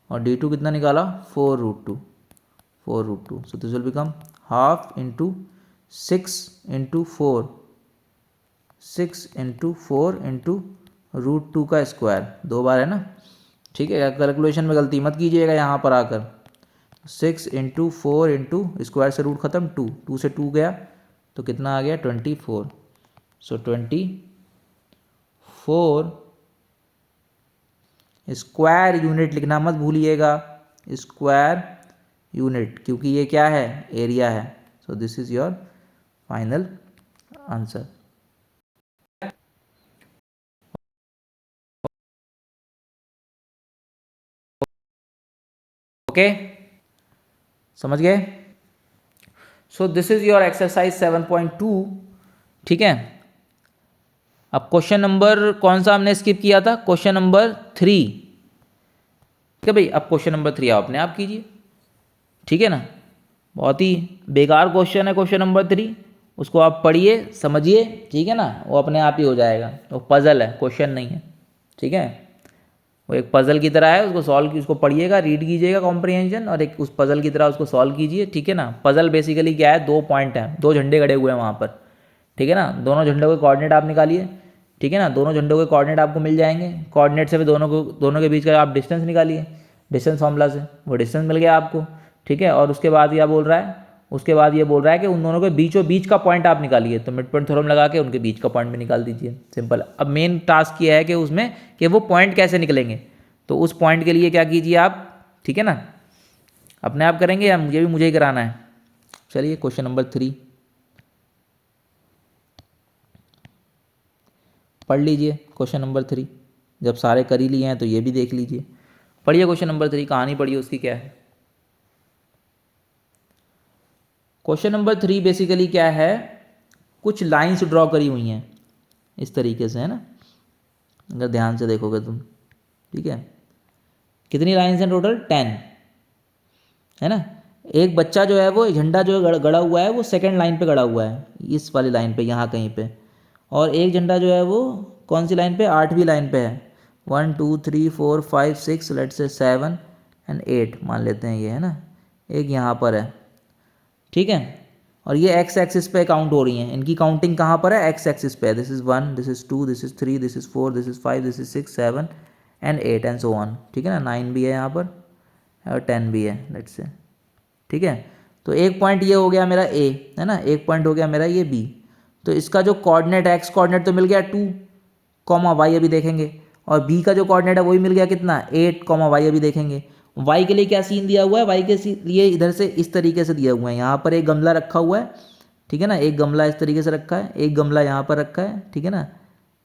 और d2 कितना निकाला? 4√2. 4√2. So this will become half into 6 into 4. 6 into 4 into √2 का स्क्वायर. 2 बार है ना. ठीक है, कैलकुलेशन में गलती मत कीजिएगा यहाँ पर आकर. 6 इंटू 4 इंटू स्क्वायर से रूट खत्म 2. 2 से 2 गया तो कितना आ गया? 24. सो 24 स्क्वायर यूनिट लिखना मत भूलिएगा. स्क्वायर यूनिट, क्योंकि ये क्या है? एरिया है. So this is your final answer. Okay, समझ गए? So this is your exercise 7.2. ठीक है. अब क्वेश्चन नंबर कौन सा हमने स्किप किया था? Question number 3. ठीक है भाई, अब क्वेश्चन नंबर 3 आप अपने आप कीजिए. ठीक है ना. बहुत ही बेकार क्वेश्चन है क्वेश्चन नंबर 3. उसको आप पढ़िए, समझिए. ठीक है ना, वो अपने आप ही हो जाएगा. वो पजल है, क्वेश्चन नहीं है. ठीक है, वो एक पजल की तरह है. उसको सॉल्व की, उसको पढ़िएगा, रीड कीजिएगा कॉम्प्रिहेंशन, और एक उस पजल की तरह उसको सॉल्व कीजिए. ठीक है ना. पजल बेसिकली क्या है? 2 पॉइंट हैं, 2 झंडे गड़े हुए हैं वहाँ पर. ठीक है ना. दोनों झंडों के कोऑर्डिनेट आप निकालिए. ठीक है ना. दोनों झंडों के कोऑर्डिनेट आपको मिल जाएंगे. कोऑर्डिनेट से भी दोनों के बीच का आप डिस्टेंस निकालिए डिस्टेंस फॉर्मूला से. वो डिस्टेंस मिल गया आपको. ठीक है. और उसके बाद क्या बोल रहा है? उसके बाद ये बोल रहा है कि उन दोनों के बीचों बीच का पॉइंट आप निकालिए. तो मिड पॉइंट थ्योरम लगा के उनके बीच का पॉइंट भी निकाल दीजिए. सिंपल. अब मेन टास्क ये है कि उसमें कि वो पॉइंट कैसे निकलेंगे. तो उस पॉइंट के लिए क्या कीजिए आप? ठीक है ना, अपने आप करेंगे या मुझे ही कराना है? चलिए क्वेश्चन नंबर 3 पढ़ लीजिए. क्वेश्चन नंबर 3 जब सारे कर ही लिए हैं तो ये भी देख लीजिए. पढ़िए क्वेश्चन नंबर 3. कहानी पढ़िए उसकी क्या है. क्वेश्चन नंबर 3 बेसिकली क्या है? कुछ लाइंस ड्रॉ करी हुई हैं इस तरीके से, है ना. अगर ध्यान से देखोगे तुम. ठीक है. कितनी लाइंस हैं टोटल? 10, है ना. एक बच्चा जो है वो झंडा जो गड़ा हुआ है वो सेकंड लाइन पे गड़ा हुआ है, इस वाली लाइन पे, यहाँ कहीं पे. और एक झंडा जो है वो कौन सी लाइन पे? 8वीं लाइन पे है. 1 2 3 4 5 6 लेट से 7 एंड 8 मान लेते हैं ये, है ना. एक यहाँ पर है. ठीक है. और ये एक्स एक्सिस पे काउंट हो रही हैं. इनकी काउंटिंग कहाँ पर है? एक्स एक्सिस पे. This is 1, this is 2, this is 3, this is 4, this is 5, this is 6, 7 and 8 and so on. ठीक है ना. 9 भी है यहाँ पर और 10 भी है लेट से. ठीक है. तो एक पॉइंट ये हो गया मेरा ए, है ना. एक पॉइंट हो गया मेरा ये बी. तो इसका जो कोऑर्डिनेट एक्स कोऑर्डिनेट तो मिल गया 2, वाई अभी देखेंगे. और बी का जो कोऑर्डिनेट है वही मिल गया कितना? 8, वाई अभी देखेंगे. वाई के लिए क्या सीन दिया हुआ है? वाई के लिए इधर से इस तरीके से दिया हुआ है. यहाँ पर एक गमला रखा हुआ है. ठीक है ना. एक गमला इस तरीके से रखा है, एक गमला यहाँ पर रखा है. ठीक है ना,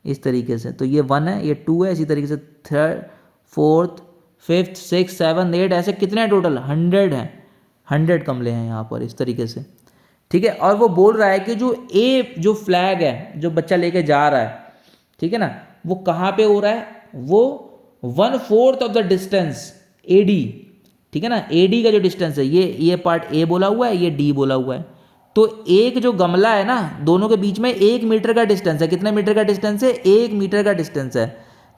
इस तरीके से. तो ये 1 है, ये 2 है, इसी तरीके से 3rd 4th 5th 6th 7th 8 ऐसे कितने हैं टोटल? 100 हैं. 100 गमले हैं यहाँ पर इस तरीके से. ठीक है. और वो बोल रहा है कि जो फ्लैग है जो बच्चा लेके जा रहा है, ठीक है ना, वो कहाँ पे हो रहा है? वो 1/4 ऑफ द डिस्टेंस AD. ठीक है ना. AD का जो डिस्टेंस है, ये पार्ट A बोला हुआ है, ये D बोला हुआ है. तो एक जो गमला है ना, दोनों के बीच में 1 मीटर का डिस्टेंस है. कितने मीटर का डिस्टेंस है? 1 मीटर का डिस्टेंस है.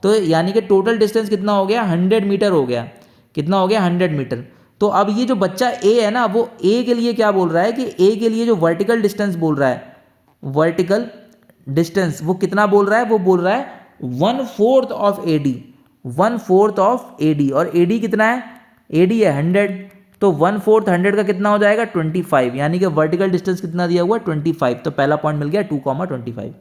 तो यानी कि टोटल डिस्टेंस कितना हो गया? 100 मीटर हो गया. कितना हो गया? 100 मीटर. तो अब ये जो बच्चा A है ना, वो A के लिए क्या बोल रहा है कि A के लिए जो वर्टिकल डिस्टेंस बोल रहा है, वर्टिकल डिस्टेंस वो कितना बोल रहा है? वो बोल रहा है 1/4 ऑफ AD. 1/4 of AD. और AD कितना है? AD है 100. तो 1/4 100 का कितना हो जाएगा? 25. यानी कि वर्टिकल डिस्टेंस कितना दिया हुआ है? 25. तो पहला पॉइंट मिल गया 2,25.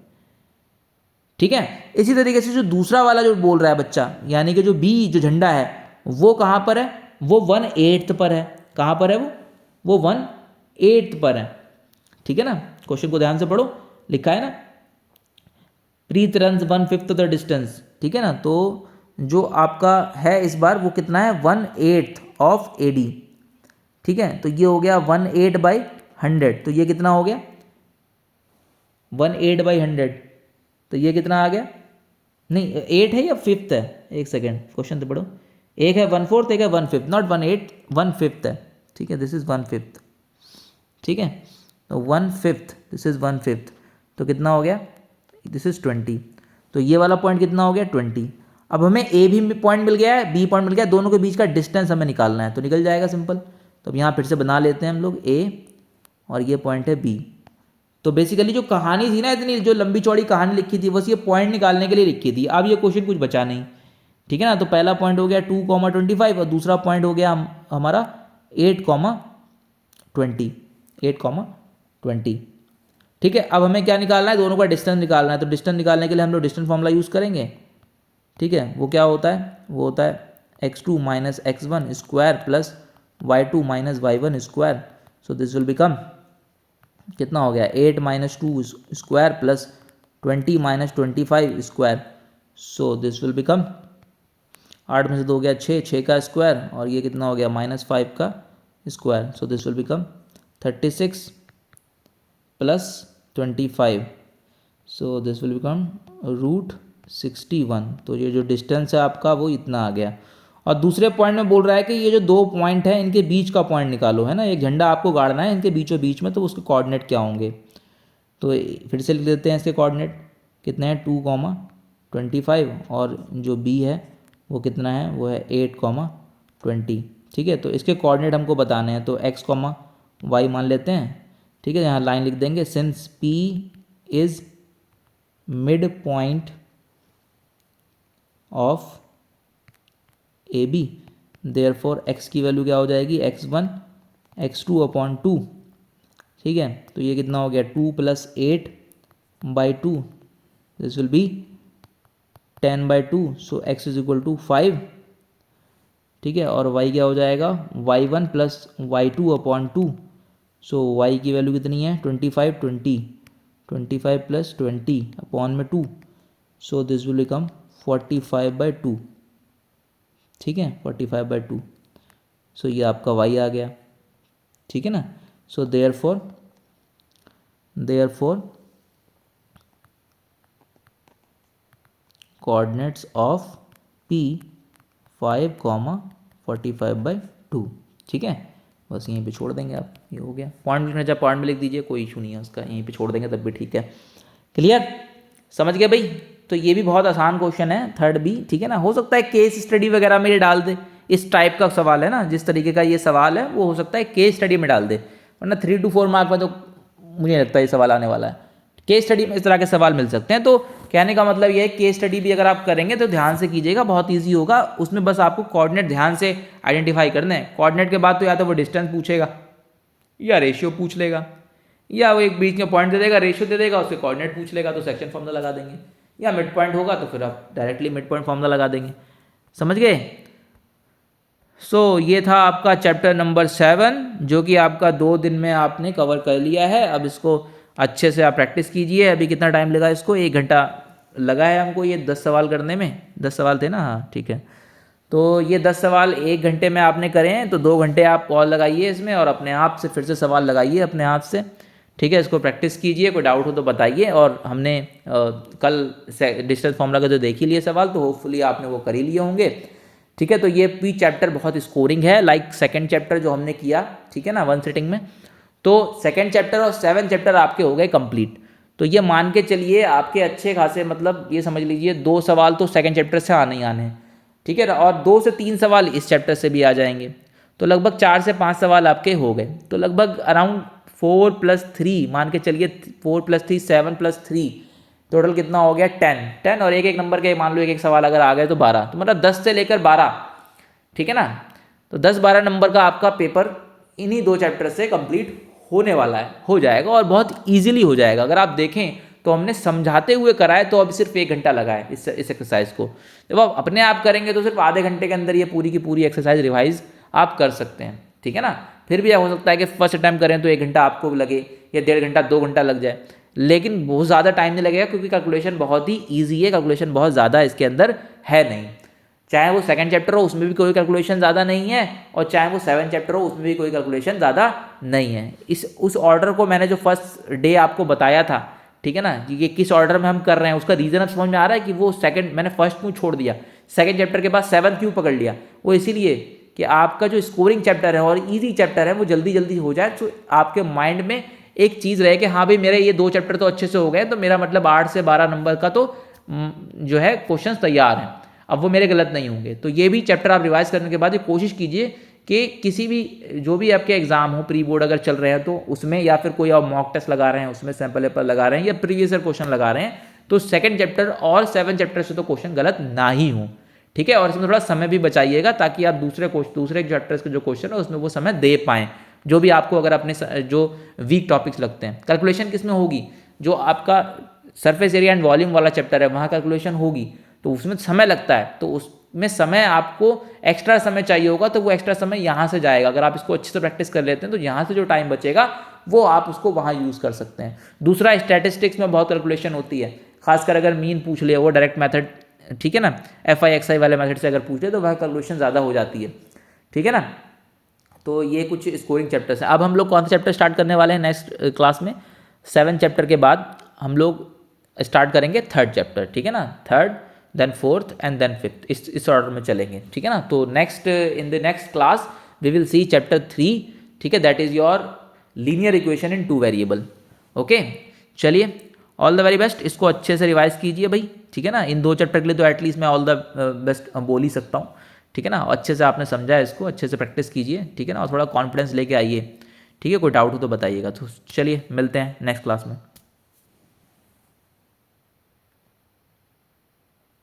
ठीक है. इसी तरीके से जो दूसरा वाला जो बोल रहा है बच्चा, यानी कि जो B जो झंडा है वो कहाँ पर है? वो 1/8 पर है. कहाँ पर है वो 1/8 पर है. ठीक है ना. क्वेश्चन को ध्यान से पढ़ो, लिखा है ना. प्रीत रन्स 1/5 ऑफ द डिस्टेंस, ठीक है ना। तो जो आपका है इस बार वो कितना है 1/8 ऑफ AD, ठीक है। तो ये हो गया 1/8/100, तो ये कितना हो गया 1/8/100, तो ये कितना आ गया, नहीं 8 है या 5th है, एक सेकेंड क्वेश्चन तो पढ़ो, एक है 1/4 एक है 1/5, नॉट 1/8 1/5 है, ठीक है, दिस इज 1/5, ठीक है। तो 1/5 दिस इज 1/5, तो कितना हो गया, दिस इज 20, तो ये वाला पॉइंट कितना हो गया 20। अब हमें ए भी पॉइंट मिल गया है, बी पॉइंट मिल गया है, दोनों के बीच का डिस्टेंस हमें निकालना है, तो निकल जाएगा सिंपल। तो अब यहाँ फिर से बना लेते हैं हम लोग ए और ये पॉइंट है बी। तो बेसिकली जो कहानी थी ना, इतनी जो लंबी चौड़ी कहानी लिखी थी, बस ये पॉइंट निकालने के लिए लिखी थी। अब ये क्वेश्चन कुछ बचा नहीं, ठीक है ना। तो पहला पॉइंट हो गया 2,25 और दूसरा पॉइंट हो गया हमारा 8,20, 8,20, ठीक है। अब हमें क्या निकालना है, दोनों का डिस्टेंस निकालना है। तो डिस्टेंस निकालने के लिए हम लोग डिस्टेंस फॉर्मूला यूज़ करेंगे, ठीक है। वो क्या होता है, वो होता है x2 - x1 square plus y2 - y1 square. So this will become कितना हो गया 8 - 2 square plus 20 - 25 square. So this will become 8 में से 2 गया 6, 6 का स्क्वायर और ये कितना हो गया -5 का square. So this will become 36 plus 25, so this will become √61। तो ये जो डिस्टेंस है आपका वो इतना आ गया। और दूसरे पॉइंट में बोल रहा है कि ये जो दो पॉइंट है इनके बीच का पॉइंट निकालो, है ना। एक झंडा आपको गाड़ना है इनके बीचों बीच में, तो उसके कोऑर्डिनेट क्या होंगे। तो फिर से लिख देते हैं इसके कोऑर्डिनेट कितने हैं 2,25 और जो बी है वो कितना है, वो है 8,20, ठीक है। तो इसके कोऑर्डिनेट हमको बताने हैं, तो x, y मान लेते हैं, ठीक है। यहाँ लाइन लिख देंगे, since P is mid point of AB, therefore x की वैल्यू क्या हो जाएगी x1 x2/2, ठीक है। तो ये कितना हो गया 2 + 8/2, this will be 10/2, so x = 5, ठीक है। और y क्या हो जाएगा y1 + y2/2, सो y की वैल्यू कितनी है 25 + 20/2, सो दिस विल बिकम 45/2, ठीक है 45/2। सो ये आपका y आ गया, ठीक है ना। So therefore coordinates of P 5,45/2, ठीक है। बस यहीं पे छोड़ देंगे आप, ये हो गया। पॉइंट लिखना चाहे पॉइंट में लिख दीजिए, कोई इशू नहीं है उसका, यहीं पे छोड़ देंगे तब भी ठीक है। क्लियर, समझ गए भाई। तो ये भी बहुत आसान क्वेश्चन है, थर्ड भी, ठीक है ना। हो सकता है केस स्टडी वगैरह में ये डाल दे, इस टाइप का सवाल है ना, जिस तरीके का ये सवाल है वो हो सकता है केस स्टडी में डाल दे, वरना 3 to 4 मार्क में तो मुझे नहीं लगता ये सवाल आने वाला है। केस स्टडी में इस तरह के सवाल मिल सकते हैं। तो कहने का मतलब ये है केस स्टडी भी अगर आप करेंगे तो ध्यान से कीजिएगा, बहुत ईजी होगा। उसमें बस आपको कोऑर्डिनेट ध्यान से आइडेंटिफाई करने हैं। कोऑर्डिनेट के बाद तो या तो वो डिस्टेंस पूछेगा या रेशियो पूछ लेगा, या वो एक बीच में पॉइंट दे देगा, रेशियो दे देगा, उसके कोऑर्डिनेट पूछ लेगा तो सेक्शन फॉर्मूला लगा देंगे, या मिड पॉइंट होगा तो फिर आप डायरेक्टली मिड पॉइंट फॉर्मूला लगा देंगे। समझ गए। सो ये था आपका चैप्टर नंबर 7, जो कि आपका 2 दिन में आपने कवर कर लिया है। अब इसको अच्छे से आप प्रैक्टिस कीजिए। अभी कितना टाइम लगा इसको, 1 घंटा लगा है हमको ये 10 सवाल करने में। 10 सवाल थे ना, हाँ ठीक है। तो ये 10 सवाल 1 घंटे में आपने करे हैं, तो 2 घंटे आप और लगाइए इसमें और अपने आप से फिर से सवाल लगाइए अपने हाथ से, ठीक है। इसको प्रैक्टिस कीजिए, कोई डाउट हो तो बताइए। और हमने कल डिस्टेंस फॉर्मूला का जो देख ही लिए सवाल, तो होपफुली आपने वो कर ही लिए होंगे, ठीक है। तो ये भी चैप्टर बहुत स्कोरिंग है, लाइक सेकंड चैप्टर जो हमने किया, ठीक है ना, 1 सिटिंग में। तो सेकंड चैप्टर और 7 चैप्टर आपके हो गए कंप्लीट। तो ये मान के चलिए आपके अच्छे खासे, मतलब ये समझ लीजिए 2 सवाल तो सेकंड चैप्टर से आने ही आने हैं, ठीक है ना, और 2 से 3 सवाल इस चैप्टर से भी आ जाएंगे। तो लगभग 4 से 5 सवाल आपके हो गए। तो लगभग अराउंड 4 + 3 मान के चलिए, 4 + 3 7 + 3 टोटल कितना हो गया 10 और एक नंबर के मान लो एक सवाल अगर आ गए तो 12, तो मतलब 10 से लेकर 12, ठीक है ना। तो 10-12 नंबर का आपका पेपर इन्हीं 2 चैप्टर से कंप्लीट होने वाला है, हो जाएगा और बहुत इजीली हो जाएगा। अगर आप देखें तो हमने समझाते हुए कराए, तो अभी सिर्फ 1 घंटा लगा है इस एक्सरसाइज को। जब आप अपने आप करेंगे तो सिर्फ आधे घंटे के अंदर ये पूरी की पूरी एक्सरसाइज रिवाइज आप कर सकते हैं, ठीक है ना। फिर भी हो सकता है कि फर्स्ट अटैम्प्ट करें तो 1 घंटा आपको लगे, या 1.5 घंटा 2 घंटा लग जाए, लेकिन बहुत ज़्यादा टाइम नहीं लगेगा क्योंकि कैलकुलेशन बहुत ही ईजी है, कैलकुलेशन बहुत ज़्यादा इसके अंदर है नहीं। चाहे वो सेकंड चैप्टर हो उसमें भी कोई कैलकुलेशन ज़्यादा नहीं है, और चाहे वो 7 चैप्टर हो उसमें भी कोई कैलकुलेशन ज़्यादा नहीं है। उस ऑर्डर को मैंने जो फर्स्ट डे आपको बताया था, ठीक है ना, कि ये किस ऑर्डर में हम कर रहे हैं, उसका रीज़न अब समझ में आ रहा है कि वो सेकंड मैंने फर्स्ट क्यों छोड़ दिया, सेकंड चैप्टर के बाद 7 क्यों पकड़ लिया। वो इसीलिए कि आपका जो स्कोरिंग चैप्टर है और ईजी चैप्टर है वो जल्दी जल्दी हो जाए, तो आपके माइंड में एक चीज़ रहे कि हाँ भाई मेरे ये 2 चैप्टर तो अच्छे से हो गए, तो मेरा मतलब 8 से 12 नंबर का तो जो है क्वेश्चन तैयार हैं, अब वो मेरे गलत नहीं होंगे। तो ये भी चैप्टर आप रिवाइज करने के बाद ये कोशिश कीजिए कि किसी भी जो भी आपके एग्जाम हो, प्री बोर्ड अगर चल रहे हैं तो उसमें, या फिर कोई आप मॉक टेस्ट लगा रहे हैं उसमें सैम्पल पेपर लगा रहे हैं, या प्रीवियस ईयर क्वेश्चन लगा रहे हैं, तो सेकंड चैप्टर और 7 चैप्टर से तो क्वेश्चन गलत ना ही हो, ठीक है। और इसमें थोड़ा समय भी बचाइएगा ताकि आप दूसरे चैप्टर्स के जो क्वेश्चन है उसमें वो समय दे पाएँ, जो भी आपको अगर अपने जो वीक टॉपिक्स लगते हैं। कैलकुलेशन किसमें होगी, जो आपका सरफेस एरिया एंड वॉल्यूम वाला चैप्टर है वहाँ कैलकुलेशन होगी, तो उसमें समय लगता है, तो उसमें समय आपको एक्स्ट्रा समय चाहिए होगा, तो वो एक्स्ट्रा समय यहाँ से जाएगा। अगर आप इसको अच्छे से प्रैक्टिस कर लेते हैं तो यहाँ से जो टाइम बचेगा वो आप उसको वहाँ यूज़ कर सकते हैं। दूसरा, स्टैटिस्टिक्स में बहुत कैलकुलेशन होती है, खासकर अगर मीन पूछ ले, वो डायरेक्ट मेथड, ठीक है ना, FI XI वाले मेथड से अगर पूछ ले तो वह कैलकुलेशन ज़्यादा हो जाती है, ठीक है ना। तो ये कुछ स्कोरिंग चैप्टर्स हैं। अब हम लोग कौन सा चैप्टर स्टार्ट करने वाले हैं नेक्स्ट क्लास में? 7 चैप्टर के बाद हम लोग स्टार्ट करेंगे 3rd चैप्टर, ठीक है ना, 3rd then 4th and then 5th, इस ऑर्डर में चलेंगे, ठीक है ना। तो in the next class we will see chapter 3, ठीक है, that is your linear equation in 2 variable. Okay, चलिए, ऑल द वेरी बेस्ट। इसको अच्छे से रिवाइज कीजिए भाई, ठीक है ना। इन 2 चैप्टर के लिए तो एटलीस्ट मैं ऑल द बेस्ट बोल ही सकता हूँ, ठीक है ना। अच्छे से आपने समझा है, इसको अच्छे से प्रैक्टिस कीजिए, ठीक है ना, और थोड़ा कॉन्फिडेंस लेके आइए, ठीक है। कोई डाउट हो तो बताइएगा। तो चलिए मिलते हैं नेक्स्ट क्लास में।